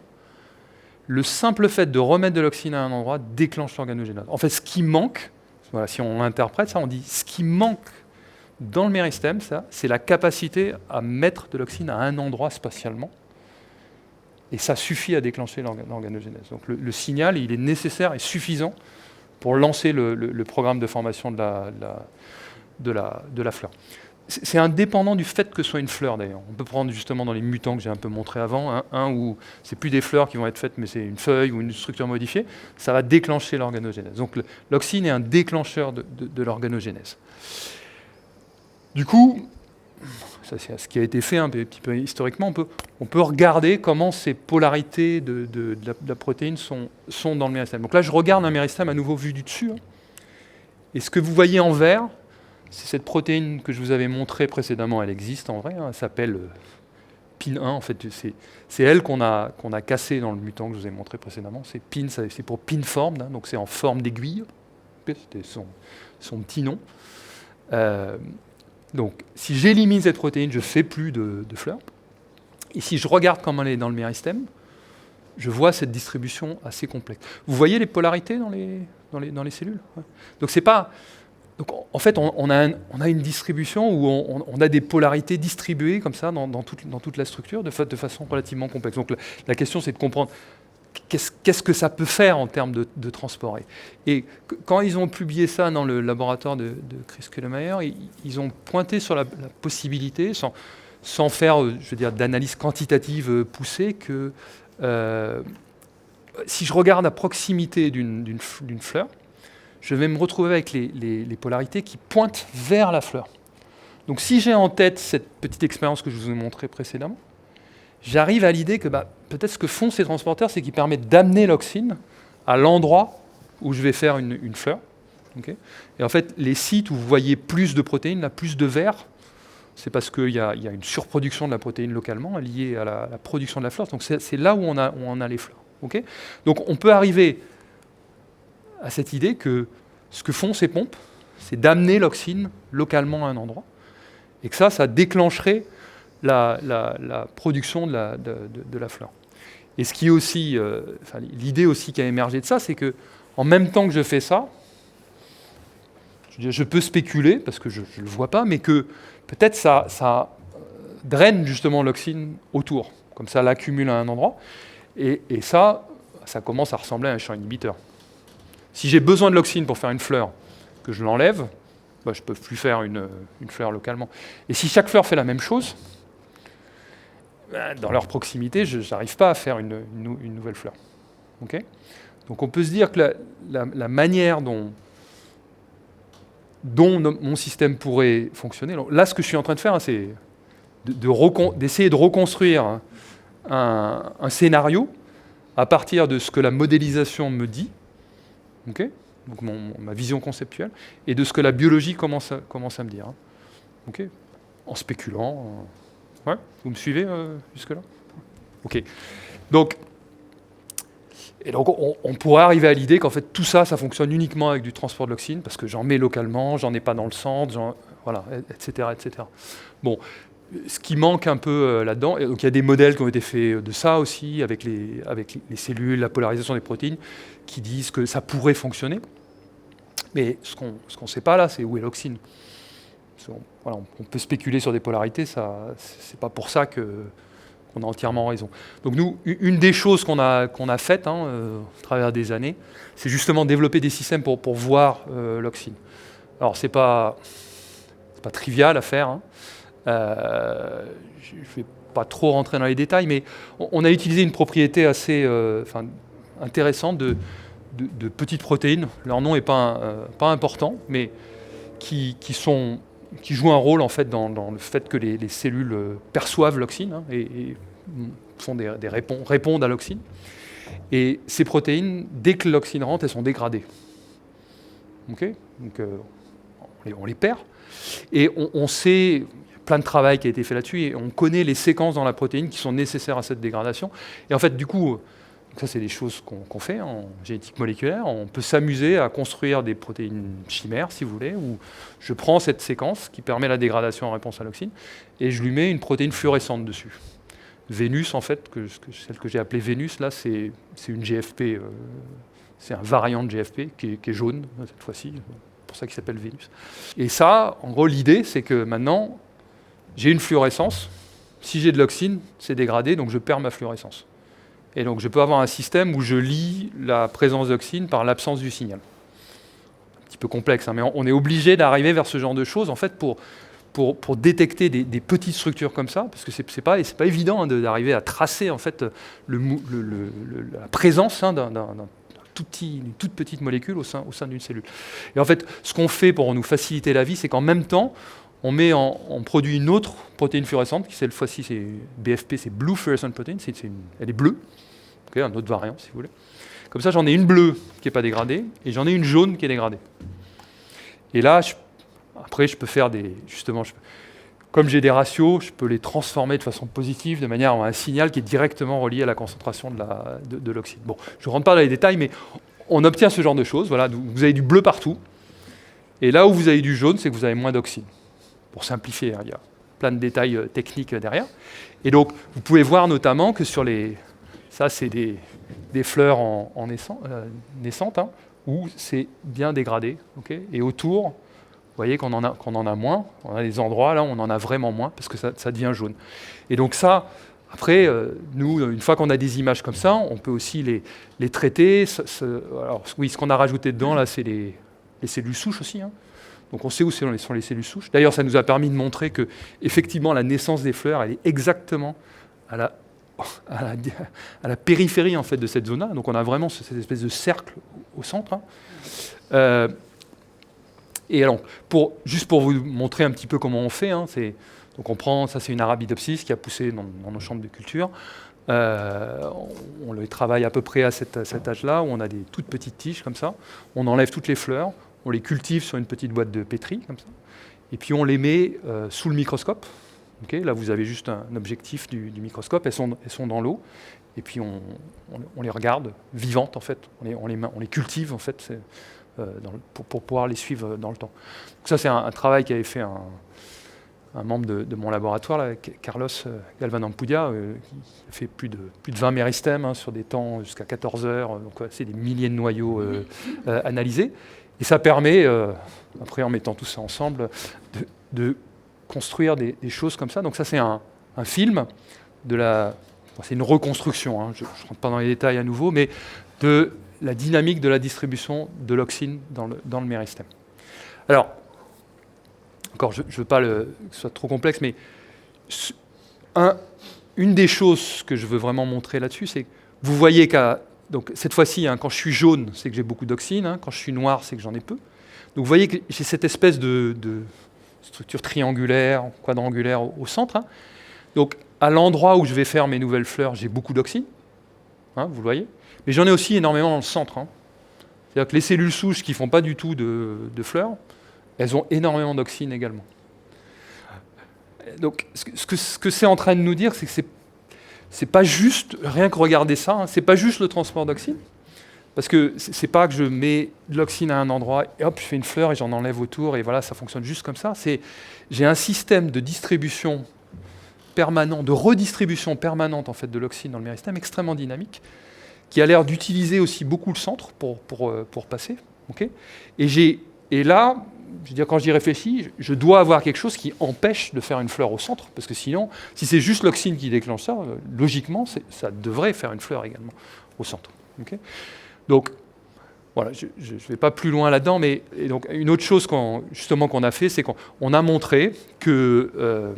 le simple fait de remettre de l'auxine à un endroit déclenche l'organogénèse. En fait, ce qui manque, voilà, si on interprète ça, on dit ce qui manque dans le méristème, ça, c'est la capacité à mettre de l'auxine à un endroit spatialement. Et ça suffit à déclencher l'organogénèse. Donc le signal, il est nécessaire et suffisant pour lancer le programme de formation de la fleur. C'est indépendant du fait que ce soit une fleur, d'ailleurs. On peut prendre justement dans les mutants que j'ai un peu montré avant, un où c'est plus des fleurs qui vont être faites, mais c'est une feuille ou une structure modifiée, ça va déclencher l'organogénèse. Donc l'auxine est un déclencheur de l'organogénèse. Du coup, ça c'est ce qui a été fait un petit peu historiquement, on peut regarder comment ces polarités de la protéine sont dans le méristème. Donc là, je regarde un méristème à nouveau vu du dessus, et ce que vous voyez en vert, c'est cette protéine que je vous avais montrée précédemment, elle existe en vrai, elle s'appelle PIN1, en fait, c'est elle qu'on a cassée dans le mutant que je vous ai montré précédemment. C'est PIN, c'est pour pinformed, donc c'est en forme d'aiguille, c'était son petit nom. Donc si j'élimine cette protéine, je ne fais plus de fleurs. Et si je regarde comment elle est dans le méristème, je vois cette distribution assez complexe. Vous voyez les polarités dans les cellules ? Donc c'est pas... Donc, en fait, on a une distribution où on a des polarités distribuées comme ça dans toute la structure de façon relativement complexe. Donc la question, c'est de comprendre qu'est-ce qu'est-ce que ça peut faire en termes de transport. Et quand ils ont publié ça dans le laboratoire de Chris Kellemeyer, ils ont pointé sur la possibilité, sans faire je veux dire, d'analyse quantitative poussée, que si je regarde à proximité d'une fleur, je vais me retrouver avec les polarités qui pointent vers la fleur. Donc si j'ai en tête cette petite expérience que je vous ai montrée précédemment, j'arrive à l'idée que peut-être ce que font ces transporteurs, c'est qu'ils permettent d'amener l'auxine à l'endroit où je vais faire une fleur. Okay, et en fait, les sites où vous voyez plus de protéines, là, plus de vert, c'est parce qu'il y a une surproduction de la protéine localement liée à la production de la fleur. Donc c'est là où on a les fleurs. Okay, donc on peut arriver à cette idée que ce que font ces pompes, c'est d'amener l'auxine localement à un endroit, et que ça déclencherait la production de la fleur. Et ce qui est aussi, l'idée aussi qui a émergé de ça, c'est que en même temps que je fais ça, je peux spéculer, parce que je ne le vois pas, mais que peut-être ça draine justement l'auxine autour, comme ça l'accumule à un endroit, et ça commence à ressembler à un champ inhibiteur. Si j'ai besoin de l'auxine pour faire une fleur, que je l'enlève, je ne peux plus faire une fleur localement. Et si chaque fleur fait la même chose, dans leur proximité, je n'arrive pas à faire une nouvelle fleur. Okay, donc on peut se dire que la manière dont mon système pourrait fonctionner, là ce que je suis en train de faire, c'est d'essayer de reconstruire un scénario à partir de ce que la modélisation me dit, okay, donc ma vision conceptuelle, et de ce que la biologie commence à me dire. Okay, en spéculant. Ouais, vous me suivez jusque-là? Ok. Donc on pourrait arriver à l'idée qu'en fait tout ça fonctionne uniquement avec du transport de l'auxine, parce que j'en mets localement, j'en ai pas dans le centre, voilà, etc., etc. Bon, ce qui manque un peu là-dedans, donc il y a des modèles qui ont été faits de ça aussi, avec les cellules, la polarisation des protéines, qui disent que ça pourrait fonctionner. Mais ce qu'on ne sait pas là, c'est où est l'auxine. Voilà, on peut spéculer sur des polarités, c'est pas pour ça qu'on a entièrement raison. Donc nous, une des choses qu'on a faites au travers des années, c'est justement développer des systèmes pour voir l'auxine. Alors c'est pas trivial à faire. Je ne vais pas trop rentrer dans les détails, mais on a utilisé une propriété assez intéressante de petites protéines. Leur nom n'est pas important, mais qui jouent un rôle en fait dans le fait que les cellules perçoivent l'auxine et font répondent à l'auxine. Et ces protéines, dès que l'auxine rentre, elles sont dégradées. Okay, donc on les perd. Et on sait, il y a plein de travail qui a été fait là-dessus, et on connaît les séquences dans la protéine qui sont nécessaires à cette dégradation. Et en fait, du coup, ça c'est des choses qu'on fait en génétique moléculaire. On peut s'amuser à construire des protéines chimères, si vous voulez, où je prends cette séquence qui permet la dégradation en réponse à l'auxine, et je lui mets une protéine fluorescente dessus. Vénus, en fait, celle que j'ai appelée Vénus, là, c'est une GFP, c'est un variant de GFP qui est jaune, cette fois-ci, c'est pour ça qu'il s'appelle Vénus. Et ça, en gros, l'idée, c'est que maintenant, j'ai une fluorescence. Si j'ai de l'auxine, c'est dégradé, donc je perds ma fluorescence. Et donc je peux avoir un système où je lie la présence d'auxine par l'absence du signal. Un petit peu complexe, mais on est obligé d'arriver vers ce genre de choses, en fait, pour détecter des petites structures comme ça, parce que c'est pas évident d'arriver à tracer en fait la présence d'une toute petite molécule au sein d'une cellule. Et en fait, ce qu'on fait pour nous faciliter la vie, c'est qu'en même temps, on produit une autre protéine fluorescente, qui cette fois-ci c'est BFP, c'est Blue Fluorescent Protein, elle est bleue, okay, un autre variant si vous voulez. Comme ça, j'en ai une bleue qui n'est pas dégradée, et j'en ai une jaune qui est dégradée. Et là, après, je peux faire comme j'ai des ratios, je peux les transformer de façon positive, de manière à avoir un signal qui est directement relié à la concentration de l'oxyde. Bon, je ne rentre pas dans les détails, mais on obtient ce genre de choses. Voilà, vous avez du bleu partout, et là où vous avez du jaune, c'est que vous avez moins d'oxyde. Pour simplifier, il y a plein de détails techniques derrière. Et donc, vous pouvez voir notamment que ça, c'est des fleurs naissantes, où c'est bien dégradé, okay, et autour, vous voyez qu'on en a moins. On a des endroits là où on en a vraiment moins parce que ça devient jaune. Et donc ça, Après, nous, une fois qu'on a des images comme ça, on peut aussi les traiter. Alors, oui, ce qu'on a rajouté dedans, là, c'est les cellules souches aussi. Hein. Donc on sait où sont les cellules souches. D'ailleurs, ça nous a permis de montrer que, effectivement, la naissance des fleurs, elle est exactement à la périphérie en fait, de cette zone-là. Donc on a vraiment cette espèce de cercle au centre. Hein. Et alors, juste pour vous montrer un petit peu comment on fait, hein, donc on prend, ça c'est une Arabidopsis qui a poussé dans nos chambres de culture. On les travaille à peu près à cet âge-là, où on a des toutes petites tiges comme ça. On enlève toutes les fleurs, on les cultive sur une petite boîte de pétri, comme ça. Et puis on les met sous le microscope. Okay, là, vous avez juste un objectif du microscope, elles sont dans l'eau. Et puis on les regarde vivantes, en fait. On les cultive, en fait, pour pouvoir les suivre dans le temps. Donc ça, c'est un travail qu'avait fait un membre de mon laboratoire, là, Carlos Galvan Ampudia, qui a fait plus de 20 méristèmes hein, sur des temps jusqu'à 14 heures. Donc c'est des milliers de noyaux analysés. Et ça permet, après en mettant tout ça ensemble, de construire des choses comme ça. Donc ça c'est un film c'est une reconstruction, hein, je ne rentre pas dans les détails à nouveau, mais de la dynamique de la distribution de l'auxine dans le méristème. Alors, encore, je ne veux pas que ce soit trop complexe, mais une des choses que je veux vraiment montrer là-dessus, c'est que vous voyez donc cette fois-ci, hein, quand je suis jaune, c'est que j'ai beaucoup d'auxine, hein, quand je suis noir, c'est que j'en ai peu. Donc vous voyez que j'ai cette espèce de structure triangulaire, quadrangulaire au centre. Hein. Donc à l'endroit où je vais faire mes nouvelles fleurs, j'ai beaucoup d'auxine, hein, vous le voyez. Mais j'en ai aussi énormément dans le centre. Hein. C'est-à-dire que les cellules souches qui ne font pas du tout de fleurs, elles ont énormément d'auxine également. Donc ce que c'est en train de nous dire, c'est que c'est pas juste, rien que regarder ça, hein, c'est pas juste le transport d'auxine. Parce que c'est pas que je mets de l'auxine à un endroit et hop, je fais une fleur et j'en enlève autour et voilà, ça fonctionne juste comme ça. J'ai un système de distribution permanent, de redistribution permanente en fait de l'auxine dans le méristème extrêmement dynamique, qui a l'air d'utiliser aussi beaucoup le centre pour passer. Okay, et là, je veux dire, quand j'y réfléchis, je dois avoir quelque chose qui empêche de faire une fleur au centre, parce que sinon, si c'est juste l'auxine qui déclenche ça, logiquement, ça devrait faire une fleur également au centre. Okay, donc, voilà, je ne vais pas plus loin là-dedans, mais donc, une autre chose qu'on a fait, c'est qu'on a montré que,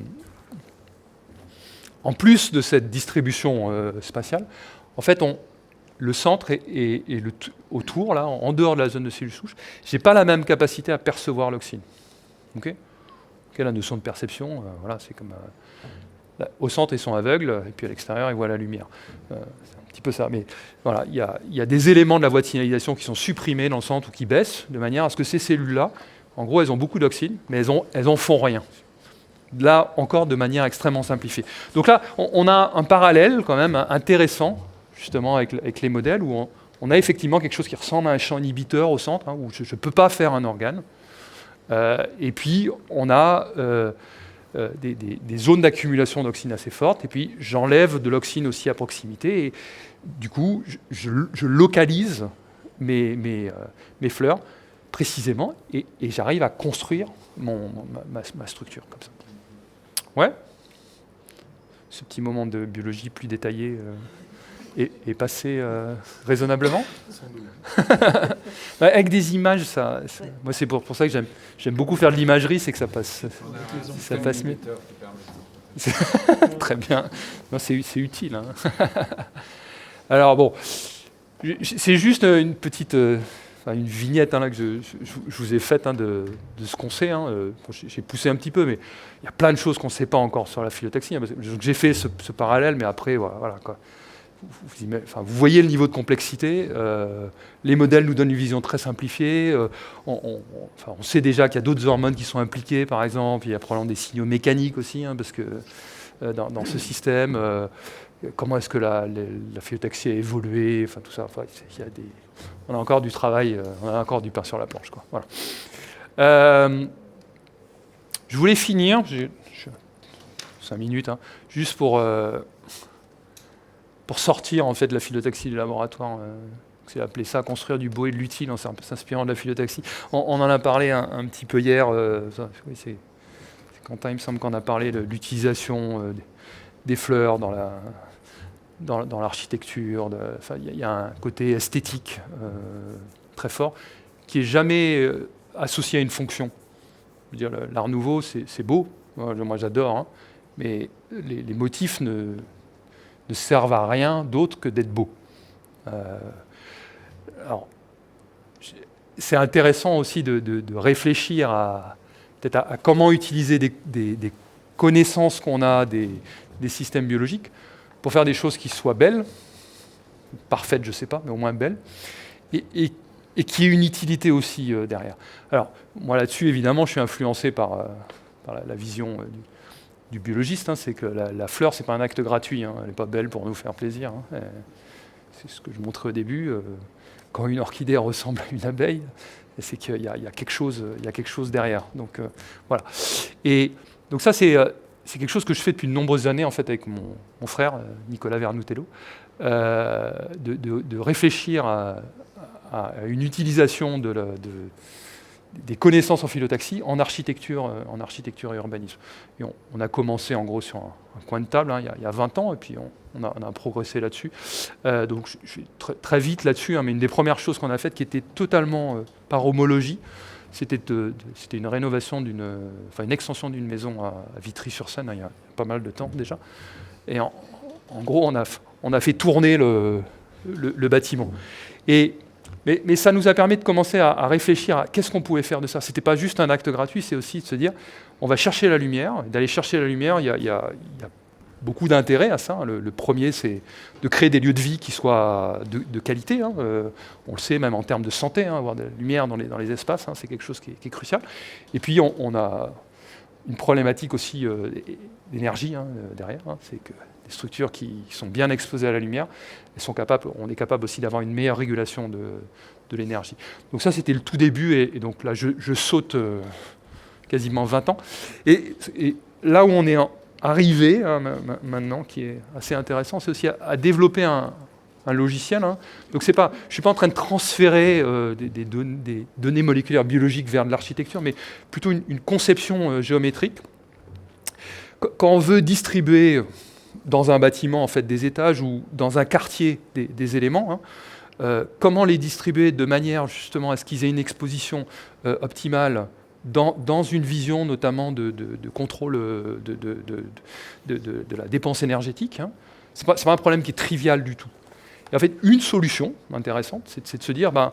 en plus de cette distribution spatiale, en fait, le centre et autour, là, en dehors de la zone de cellules souches, je n'ai pas la même capacité à percevoir l'auxine. Okay, la notion de perception, voilà, c'est comme... au centre, ils sont aveugles, et puis à l'extérieur, ils voient la lumière. C'est un petit peu ça. Mais voilà, il y a des éléments de la voie de signalisation qui sont supprimés dans le centre ou qui baissent, de manière à ce que ces cellules-là, en gros, elles ont beaucoup d'auxine, mais elles en font rien. Là, encore de manière extrêmement simplifiée. Donc là, on a un parallèle quand même intéressant, justement, avec les modèles, où on a effectivement quelque chose qui ressemble à un champ inhibiteur au centre, hein, où je ne peux pas faire un organe. Et puis, on a des zones d'accumulation d'auxine assez fortes, et puis j'enlève de l'auxine aussi à proximité, et du coup, je localise mes fleurs précisément, et j'arrive à construire ma structure comme ça. Ouais. Ce petit moment de biologie plus détaillé est passé raisonnablement. Avec des images, moi c'est pour ça que j'aime beaucoup faire de l'imagerie, c'est que ça passe mieux. Très bien. Non, c'est utile. Hein. Alors bon, c'est juste une petite... une vignette là, que je vous ai faite hein, de ce qu'on sait. Hein. J'ai poussé un petit peu, mais il y a plein de choses qu'on ne sait pas encore sur la phyllotaxie. Hein, j'ai fait ce parallèle, mais après, voilà quoi. Vous voyez le niveau de complexité. Les modèles nous donnent une vision très simplifiée. On sait déjà qu'il y a d'autres hormones qui sont impliquées, par exemple. Il y a probablement des signaux mécaniques aussi, hein, parce que dans ce système, comment est-ce que la phyllotaxie a évolué, enfin tout ça. Enfin, on a encore du travail, on a encore du pain sur la planche, quoi. Voilà. Je voulais finir, 5 minutes, hein, juste pour sortir en fait de la phyllotaxie du laboratoire. C'est appelé ça construire du beau et de l'utile en s'inspirant de la phyllotaxie. On en a parlé un petit peu hier. Oui, c'est Quentin, il me semble qu'on a parlé de l'utilisation des fleurs dans l'architecture. Il y a un côté esthétique très fort qui n'est jamais associé à une fonction. Je veux dire, l'art nouveau, c'est beau, moi j'adore, hein, mais les motifs ne servent à rien d'autre que d'être beaux. Alors, c'est intéressant aussi de réfléchir peut-être à comment utiliser des connaissances qu'on a des systèmes biologiques pour faire des choses qui soient belles, parfaites, je ne sais pas, mais au moins belles, et qui aient une utilité aussi derrière. Alors, moi là-dessus, évidemment, je suis influencé par la vision du biologiste, hein, c'est que la fleur, ce n'est pas un acte gratuit, hein, elle n'est pas belle pour nous faire plaisir. Hein, c'est ce que je montrais au début. Quand une orchidée ressemble à une abeille, c'est qu'il y a quelque chose derrière. Donc, voilà. Et donc ça, c'est quelque chose que je fais depuis de nombreuses années en fait, avec mon frère, Nicolas Vernutello, de réfléchir à une utilisation des connaissances en phyllotaxie en architecture et urbanisme. Et on a commencé en gros sur un coin de table, hein, il y a 20 ans, et puis on a progressé là-dessus. Donc je suis très vite là-dessus, hein, mais une des premières choses qu'on a faites qui était totalement par homologie, c'était une rénovation une extension d'une maison à Vitry-sur-Seine, hein, il y a pas mal de temps déjà. Et en gros, on a fait tourner le bâtiment. Mais ça nous a permis de commencer à réfléchir à qu'est-ce qu'on pouvait faire de ça. Ce n'était pas juste un acte gratuit, c'est aussi de se dire, on va chercher la lumière. D'aller chercher la lumière, il y a beaucoup d'intérêt à ça. Le premier, c'est de créer des lieux de vie qui soient de qualité. Hein. On le sait, même en termes de santé, hein, avoir de la lumière dans les espaces, hein, c'est quelque chose qui est crucial. Et puis, on a une problématique aussi d'énergie hein, derrière. Hein. C'est que des structures qui sont bien exposées à la lumière, on est capable aussi d'avoir une meilleure régulation de l'énergie. Donc ça, c'était le tout début, et donc là, je saute quasiment 20 ans. Et là où on est arrivé hein, maintenant, qui est assez intéressant, c'est aussi à développer un logiciel. Hein. Donc je ne suis pas en train de transférer des données moléculaires biologiques vers de l'architecture, mais plutôt une conception géométrique. Quand on veut distribuer dans un bâtiment en fait, des étages ou dans un quartier des éléments, hein, comment les distribuer de manière justement à ce qu'ils aient une exposition optimale dans une vision notamment de contrôle de la dépense énergétique. Hein. Ce n'est pas un problème qui est trivial du tout. Et en fait, une solution intéressante, c'est de se dire, en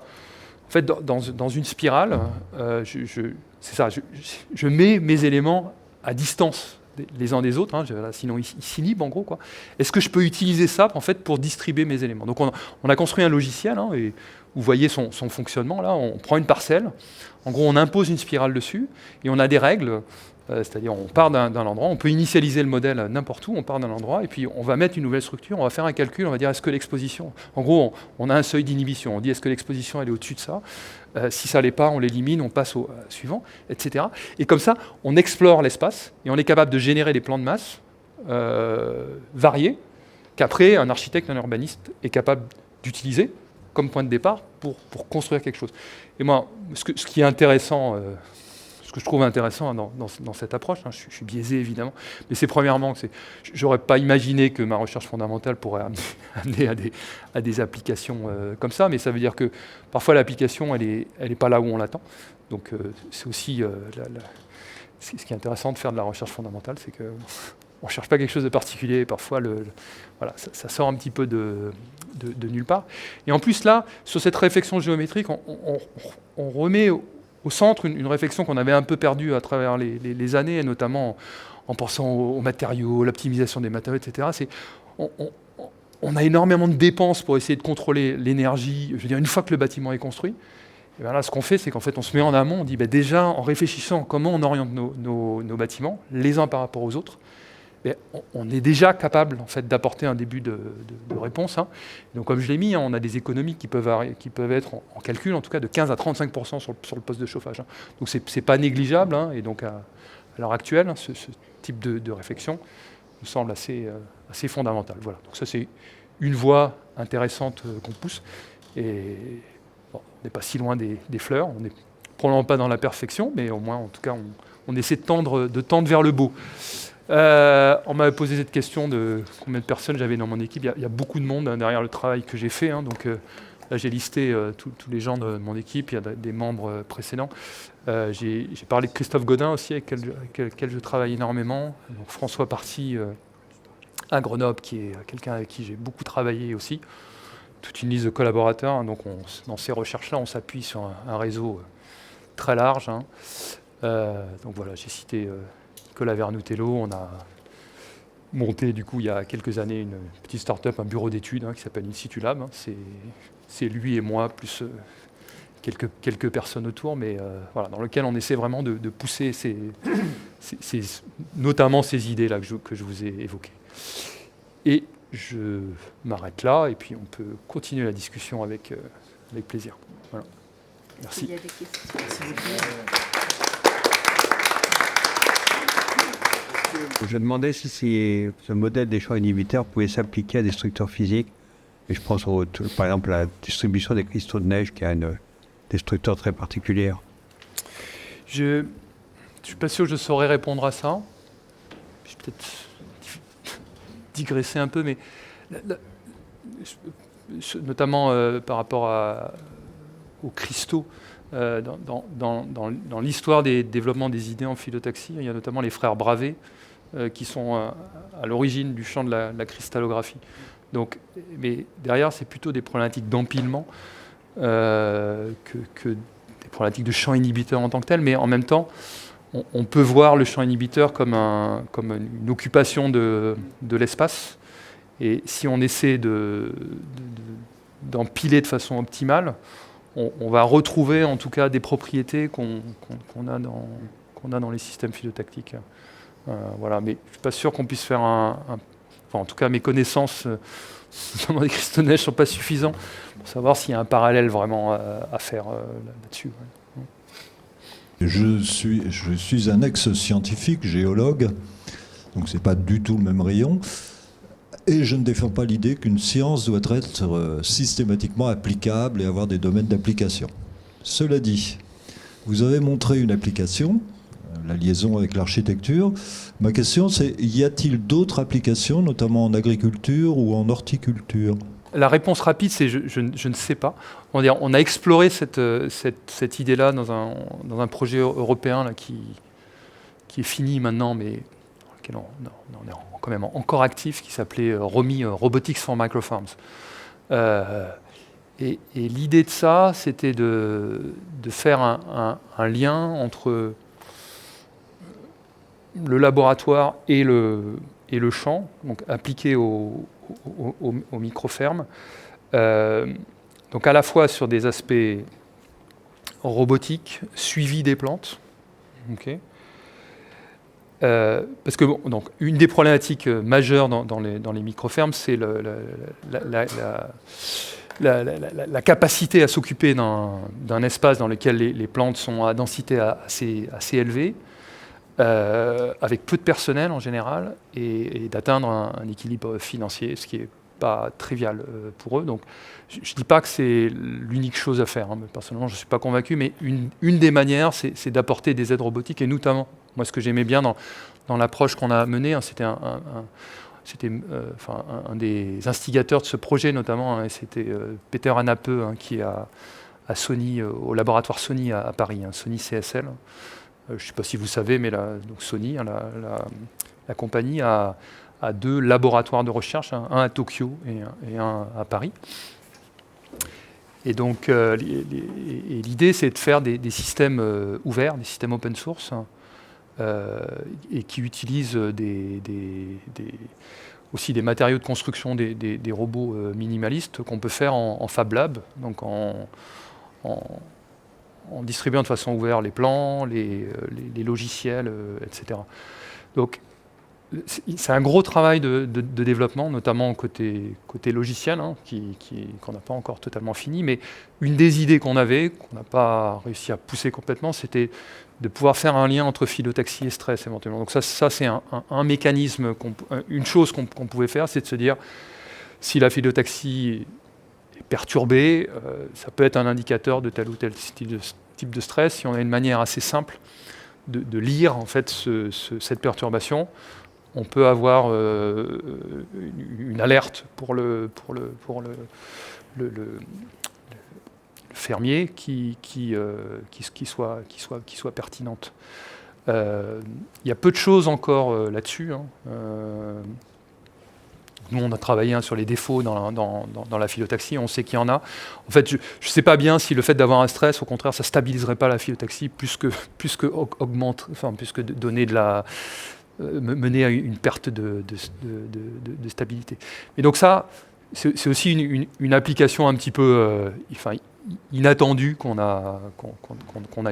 fait, dans une spirale, je mets mes éléments à distance les uns des autres, hein, sinon ils s'inhibent en gros. Quoi. Est-ce que je peux utiliser ça en fait, pour distribuer mes éléments? Donc on a construit un logiciel, hein, et vous voyez son fonctionnement. Là, on prend une parcelle, en gros on impose une spirale dessus, et on a des règles, c'est-à-dire on part d'un endroit, on peut initialiser le modèle n'importe où, on part d'un endroit, et puis on va mettre une nouvelle structure, on va faire un calcul, on va dire est-ce que l'exposition... En gros, on a un seuil d'inhibition, on dit est-ce que l'exposition elle est au-dessus de ça? Si ça ne l'est pas, on l'élimine, on passe au suivant, etc. Et comme ça, on explore l'espace et on est capable de générer des plans de masse variés qu'après, un architecte, un urbaniste est capable d'utiliser comme point de départ pour construire quelque chose. Et moi, ce qui est intéressant, ce que je trouve intéressant dans cette approche, hein, je suis biaisé évidemment, mais c'est premièrement que j'aurais pas imaginé que ma recherche fondamentale pourrait amener à des applications comme ça, mais ça veut dire que parfois l'application elle est pas là où on l'attend. Donc c'est aussi ce qui est intéressant de faire de la recherche fondamentale, c'est que on cherche pas quelque chose de particulier, parfois voilà, ça sort un petit peu de nulle part. Et en plus là, sur cette réflexion géométrique, on remet au centre une réflexion qu'on avait un peu perdue à travers les années, et notamment en pensant aux matériaux, l'optimisation des matériaux, etc. On a énormément de dépenses pour essayer de contrôler l'énergie. Je veux dire, une fois que le bâtiment est construit, et bien là, ce qu'on fait, c'est qu'en fait, on se met en amont, on dit déjà, en réfléchissant comment on oriente nos bâtiments, les uns par rapport aux autres, on est déjà capable en fait, d'apporter un début de réponse. Hein. Donc, comme je l'ai mis, hein, on a des économies qui peuvent être en calcul, en tout cas de 15 à 35% sur le poste de chauffage. Hein. Donc, ce n'est pas négligeable. Hein, et donc, à l'heure actuelle, hein, ce type de réflexion nous semble assez fondamental. Voilà. Donc, ça, c'est une voie intéressante qu'on pousse. Et bon, on n'est pas si loin des fleurs. On n'est probablement pas dans la perfection, mais au moins, en tout cas, on essaie de tendre vers le beau. On m'avait posé cette question de combien de personnes j'avais dans mon équipe. Il y a beaucoup de monde derrière le travail que j'ai fait. Donc là, j'ai listé tous les gens de mon équipe. Il y a des membres précédents. J'ai parlé de Christophe Godin aussi, avec lequel je travaille énormément. Donc, François Parti à Grenoble, qui est quelqu'un avec qui j'ai beaucoup travaillé aussi. Toute une liste de collaborateurs. Donc dans ces recherches-là, on s'appuie sur un réseau très large. Donc voilà, j'ai cité Nicolas Vernutello. On a monté du coup il y a quelques années une petite start-up, un bureau d'études qui s'appelle InSituLab. C'est lui et moi, plus quelques personnes autour, mais voilà, dans lequel on essaie vraiment de pousser notamment ces idées-là que je vous ai évoquées. Et je m'arrête là, et puis on peut continuer la discussion avec plaisir. Voilà. Merci. Il y a des questions. Je demandais si ce modèle des champs inhibiteurs pouvait s'appliquer à des structures physiques. Et je pense par exemple à la distribution des cristaux de neige qui a des structures très particulières. Je ne suis pas sûr que je saurais répondre à ça. Je vais peut-être digresser un peu, mais notamment par rapport aux cristaux. Dans l'histoire des développements des idées en phyllotaxie, il y a notamment les frères Bravais qui sont à l'origine du champ de la cristallographie. Donc, mais derrière, c'est plutôt des problématiques d'empilement que des problématiques de champ inhibiteur en tant que tel, mais en même temps, on peut voir le champ inhibiteur comme une occupation de l'espace. Et si on essaie d'empiler de façon optimale, on va retrouver en tout cas des propriétés qu'on a dans les systèmes phylotactiques. Voilà. Mais je ne suis pas sûr qu'on puisse faire enfin, en tout cas, mes connaissances notamment des cristaux de neige ne sont pas suffisantes pour savoir s'il y a un parallèle vraiment à faire là-dessus. Ouais. Je suis un ex-scientifique, géologue, donc ce n'est pas du tout le même rayon. Et je ne défends pas l'idée qu'une science doit être systématiquement applicable et avoir des domaines d'application. Cela dit, vous avez montré une application, la liaison avec l'architecture. Ma question, c'est, y a-t-il d'autres applications, notamment en agriculture ou en horticulture ? La réponse rapide, c'est je ne sais pas. On a exploré cette idée-là dans un projet européen là, qui est fini maintenant, mais dans lequel on est quand même encore actif, qui s'appelait ROMI, Robotics for Microfarms. Et l'idée de ça, c'était de faire un lien entre le laboratoire et le champ, donc appliqué aux micro-fermes. Donc à la fois sur des aspects robotiques, suivi des plantes. Okay. Parce que donc, une des problématiques majeures dans les micro-fermes, c'est la capacité à s'occuper d'un espace dans lequel les plantes sont à densité assez élevée, avec peu de personnel en général, et d'atteindre un équilibre financier, ce qui n'est pas trivial pour eux. Donc, je ne dis pas que c'est l'unique chose à faire. Personnellement, je ne suis pas convaincu, mais une des manières, c'est d'apporter des aides robotiques, et notamment, moi, ce que j'aimais bien dans l'approche qu'on a menée, c'était un des instigateurs de ce projet, notamment, c'était Peter Hanapeu, qui est à Sony, au laboratoire Sony à Paris, Sony CSL. Je ne sais pas si vous savez, mais donc Sony, la compagnie, a deux laboratoires de recherche, un à Tokyo et un à Paris. Et donc, l'idée, c'est de faire des systèmes ouverts, des systèmes open source, et qui utilisent aussi des matériaux de construction, des robots minimalistes qu'on peut faire en Fab Lab, donc en distribuant de façon ouverte les plans, les logiciels, etc. Donc, c'est un gros travail de développement, notamment côté logiciel, qu'on n'a pas encore totalement fini. Mais une des idées qu'on n'a pas réussi à pousser complètement, c'était de pouvoir faire un lien entre phyllotaxie et stress éventuellement. Donc ça c'est un mécanisme, une chose qu'on pouvait faire, c'est de se dire, si la phyllotaxie est perturbée, ça peut être un indicateur de tel ou tel type de stress. Si on a une manière assez simple de lire en fait cette perturbation, on peut avoir une alerte pour le fermier qui soit pertinente. Il y a peu de choses encore là-dessus. Nous, on a travaillé sur les défauts dans la phyllotaxie, on sait qu'il y en a. En fait, je ne sais pas bien si le fait d'avoir un stress, au contraire, ça ne stabiliserait pas la phyllotaxie plus que donner mener à une perte de stabilité. Et donc ça, c'est aussi une application un petit peu inattendue qu'on a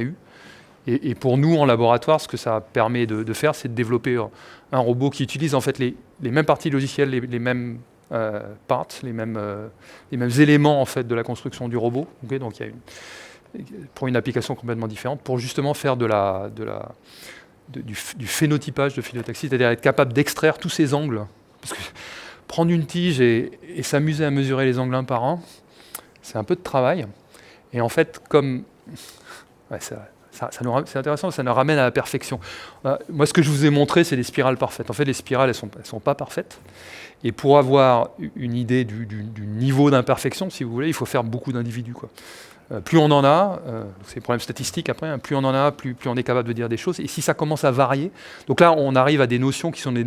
eue. Et pour nous, en laboratoire, ce que ça permet de faire, c'est de développer un robot qui utilise en fait les mêmes parties logicielles, les mêmes parts, les mêmes éléments en fait de la construction du robot. Okay, donc il y a pour une application complètement différente, pour justement faire du phénotypage de phyllotaxie, c'est-à-dire être capable d'extraire tous ces angles. Parce que prendre une tige et s'amuser à mesurer les angles un par un, c'est un peu de travail. Et en fait, comme... Ouais, c'est intéressant, ça nous ramène à la perfection. Moi, ce que je vous ai montré, c'est des spirales parfaites. En fait, les spirales, elles sont pas parfaites. Et pour avoir une idée du niveau d'imperfection, si vous voulez, il faut faire beaucoup d'individus, quoi. Plus on en a, c'est un problème statistique après, hein, plus on en a, plus on est capable de dire des choses. Et si ça commence à varier, donc là, on arrive à des notions qui sont des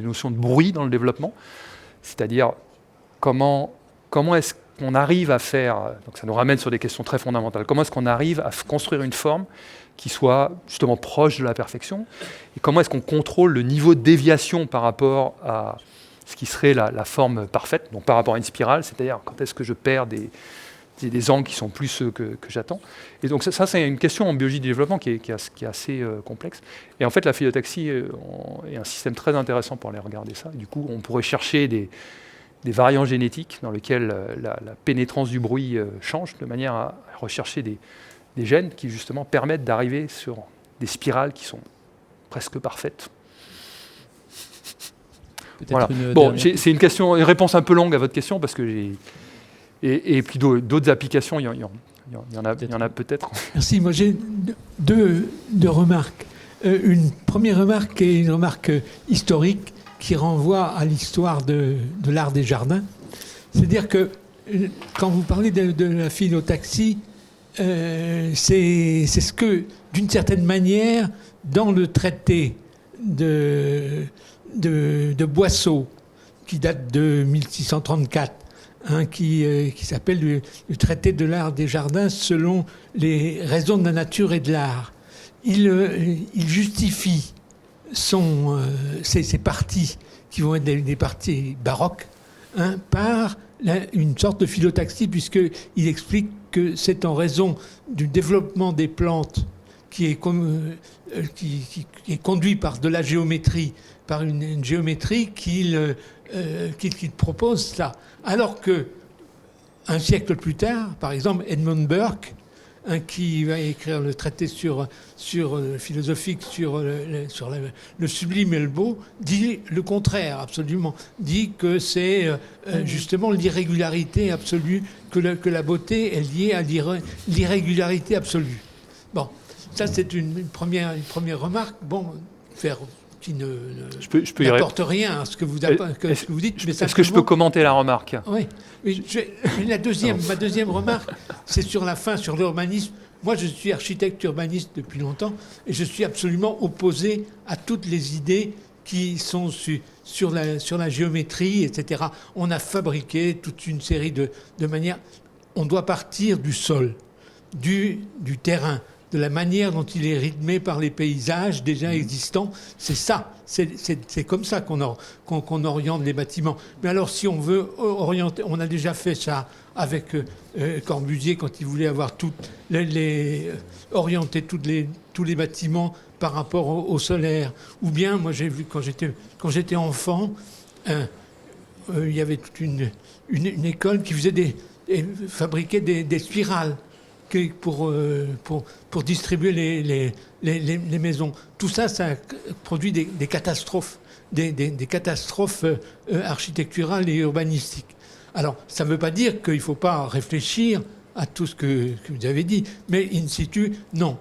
notions de bruit dans le développement, c'est-à-dire comment est-ce qu'on arrive à faire, donc ça nous ramène sur des questions très fondamentales, comment est-ce qu'on arrive à construire une forme qui soit justement proche de la perfection, et comment est-ce qu'on contrôle le niveau de déviation par rapport à ce qui serait la forme parfaite, donc par rapport à une spirale, c'est-à-dire quand est-ce que je perds des angles qui sont plus ceux que j'attends. Et donc ça c'est une question en biologie du développement qui est assez complexe. Et en fait, la phyllotaxie est un système très intéressant pour aller regarder ça. Du coup, on pourrait chercher des variants génétiques dans lesquels la pénétrance du bruit change, de manière à rechercher des gènes qui justement permettent d'arriver sur des spirales qui sont presque parfaites. Voilà. Bon, c'est une réponse un peu longue à votre question, parce que et puis d'autres applications, il y en a peut-être. Merci. Moi, j'ai deux remarques. Une première remarque est une remarque historique qui renvoie à l'histoire de l'art des jardins. C'est-à-dire que quand vous parlez de la phyllotaxie, c'est ce que, d'une certaine manière, dans le traité de Boisseau, qui date de 1634, qui s'appelle le traité de l'art des jardins selon les raisons de la nature et de l'art. Il justifie ces parties, qui vont être des parties baroques, par une sorte de phyllotaxie, puisqu'il explique que c'est en raison du développement des plantes qui est conduit par de la géométrie, par une géométrie qu'il propose ça. Alors que un siècle plus tard, par exemple, Edmund Burke, qui va écrire le traité philosophique sur le sublime et le beau, dit le contraire, absolument. Dit que c'est justement l'irrégularité absolue, que la beauté est liée à l'irrégularité absolue. Bon, ça c'est une première remarque. Bon, qui n'apporte rien à ce que vous dites. Est-ce que je peux commenter la remarque? Oui. Ma deuxième remarque, c'est sur la fin, sur l'urbanisme. Moi, je suis architecte urbaniste depuis longtemps et je suis absolument opposé à toutes les idées qui sont sur la géométrie, etc. On a fabriqué toute une série de manières. On doit partir du sol, du terrain, de la manière dont il est rythmé par les paysages déjà existants. C'est ça, c'est comme ça qu'on oriente les bâtiments. Mais alors, si on veut orienter, on a déjà fait ça avec Corbusier quand il voulait avoir orienter tous les bâtiments par rapport au solaire. Ou bien, moi j'ai vu quand j'étais enfant, il y avait toute une école qui fabriquait des spirales pour distribuer les maisons. Tout ça, ça produit des catastrophes, des catastrophes architecturales et urbanistiques. Alors, ça ne veut pas dire qu'il ne faut pas réfléchir à tout ce que vous avez dit, mais in situ, non.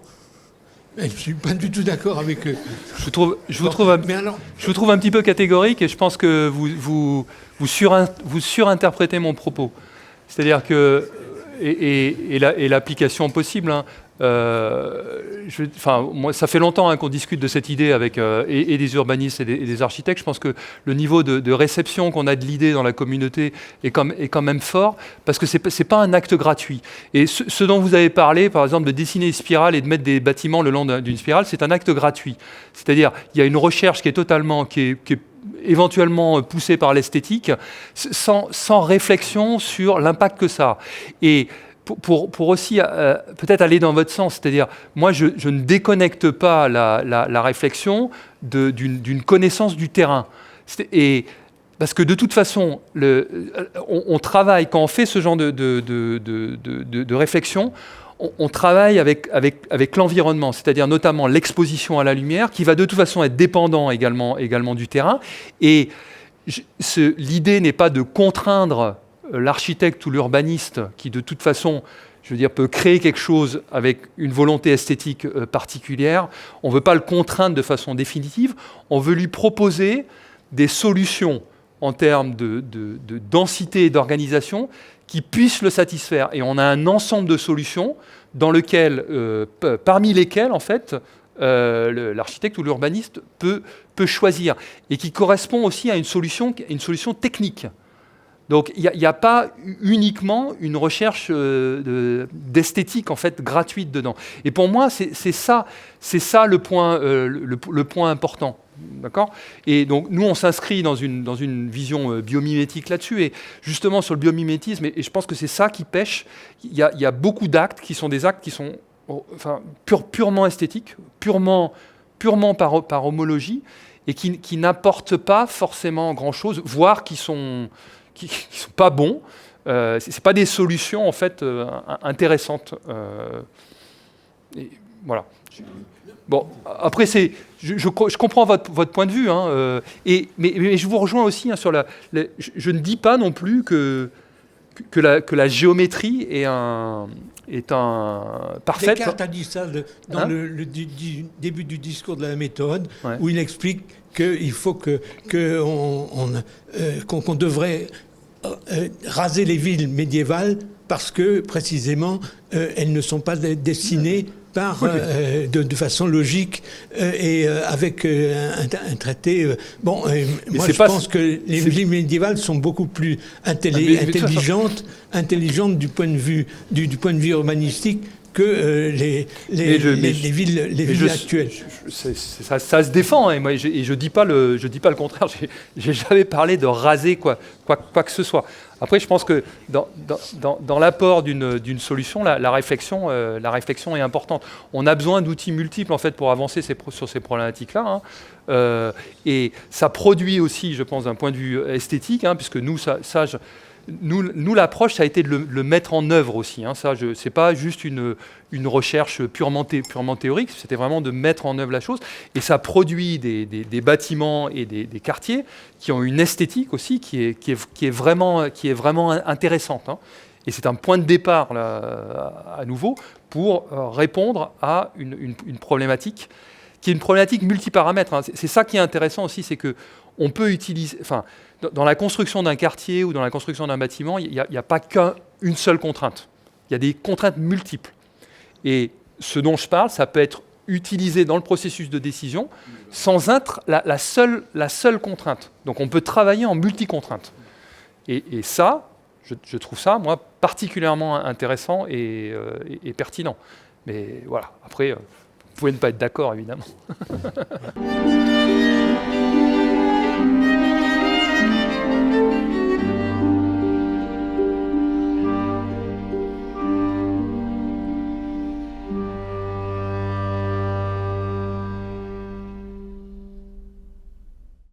Je ne suis pas du tout d'accord avec eux. Je vous trouve un petit peu catégorique et je pense que vous surinterprétez mon propos. C'est-à-dire que, et l'application possible, hein, moi, ça fait longtemps qu'on discute de cette idée avec et des urbanistes et des architectes. Je pense que le niveau de réception qu'on a de l'idée dans la communauté est quand même fort, parce que c'est pas un acte gratuit. Et ce dont vous avez parlé, par exemple, de dessiner des spirales et de mettre des bâtiments le long d'une spirale, c'est un acte gratuit. C'est-à-dire, il y a une recherche qui est éventuellement poussée par l'esthétique, sans réflexion sur l'impact que ça a. Et pour aussi peut-être aller dans votre sens, c'est-à-dire, moi je ne déconnecte pas la réflexion d'une connaissance du terrain. Parce que de toute façon, on travaille, quand on fait ce genre de réflexion, on travaille avec l'environnement, c'est-à-dire notamment l'exposition à la lumière, qui va de toute façon être dépendant également du terrain. Et l'idée n'est pas de contraindre l'architecte ou l'urbaniste qui, de toute façon, je veux dire, peut créer quelque chose avec une volonté esthétique particulière. On ne veut pas le contraindre de façon définitive. On veut lui proposer des solutions en termes de densité et d'organisation qui puissent le satisfaire. Et on a un ensemble de solutions parmi lesquelles, en fait, l'architecte ou l'urbaniste peut choisir, et qui correspond aussi à une solution technique. Donc il n'y a pas uniquement une recherche d'esthétique en fait gratuite dedans. Et pour moi, c'est ça le point important. D'accord ? Et donc nous, on s'inscrit dans une vision biomimétique là-dessus. Et justement sur le biomimétisme, et je pense que c'est ça qui pêche, il y a beaucoup d'actes qui sont des actes qui sont purement esthétiques, purement par homologie, et qui n'apportent pas forcément grand-chose, voire qui sont pas bons. C'est pas des solutions en fait intéressantes. Et voilà. Bon, après je comprends votre point de vue, hein, mais je vous rejoins aussi, hein, sur je ne dis pas non plus que la géométrie est parfaite. Descartes a dit ça dans le début du discours de la méthode, ouais, où il explique qu'il faut qu'on devrait raser les villes médiévales parce que, précisément, elles ne sont pas dessinées de façon logique et avec un traité. Moi, je pense que les villes médiévales sont beaucoup plus intelligentes du point de vue urbanistique que les villes actuelles. Ça se défend, hein, et je dis pas le contraire. J'ai jamais parlé de raser quoi que ce soit. Après, je pense que dans l'apport d'une solution, la réflexion est importante. On a besoin d'outils multiples en fait pour avancer sur ces problématiques-là, hein. Et ça produit aussi, je pense, d'un point de vue esthétique, hein, puisque nous, l'approche, ça a été de le mettre en œuvre aussi, hein. C'est pas juste une recherche purement théorique, c'était vraiment de mettre en œuvre la chose. Et ça produit des bâtiments et des quartiers qui ont une esthétique aussi qui est vraiment intéressante, hein. Et c'est un point de départ, là, à nouveau, pour répondre à une problématique qui est une problématique multiparamètres, hein. C'est ça qui est intéressant aussi, c'est qu'on peut utiliser... Dans la construction d'un quartier ou dans la construction d'un bâtiment, il n'y a pas qu'une seule contrainte. Il y a des contraintes multiples. Et ce dont je parle, ça peut être utilisé dans le processus de décision sans être la seule contrainte. Donc on peut travailler en multi-contraintes. Et ça, je trouve ça, moi, particulièrement intéressant et pertinent. Mais voilà, après, vous pouvez ne pas être d'accord, évidemment.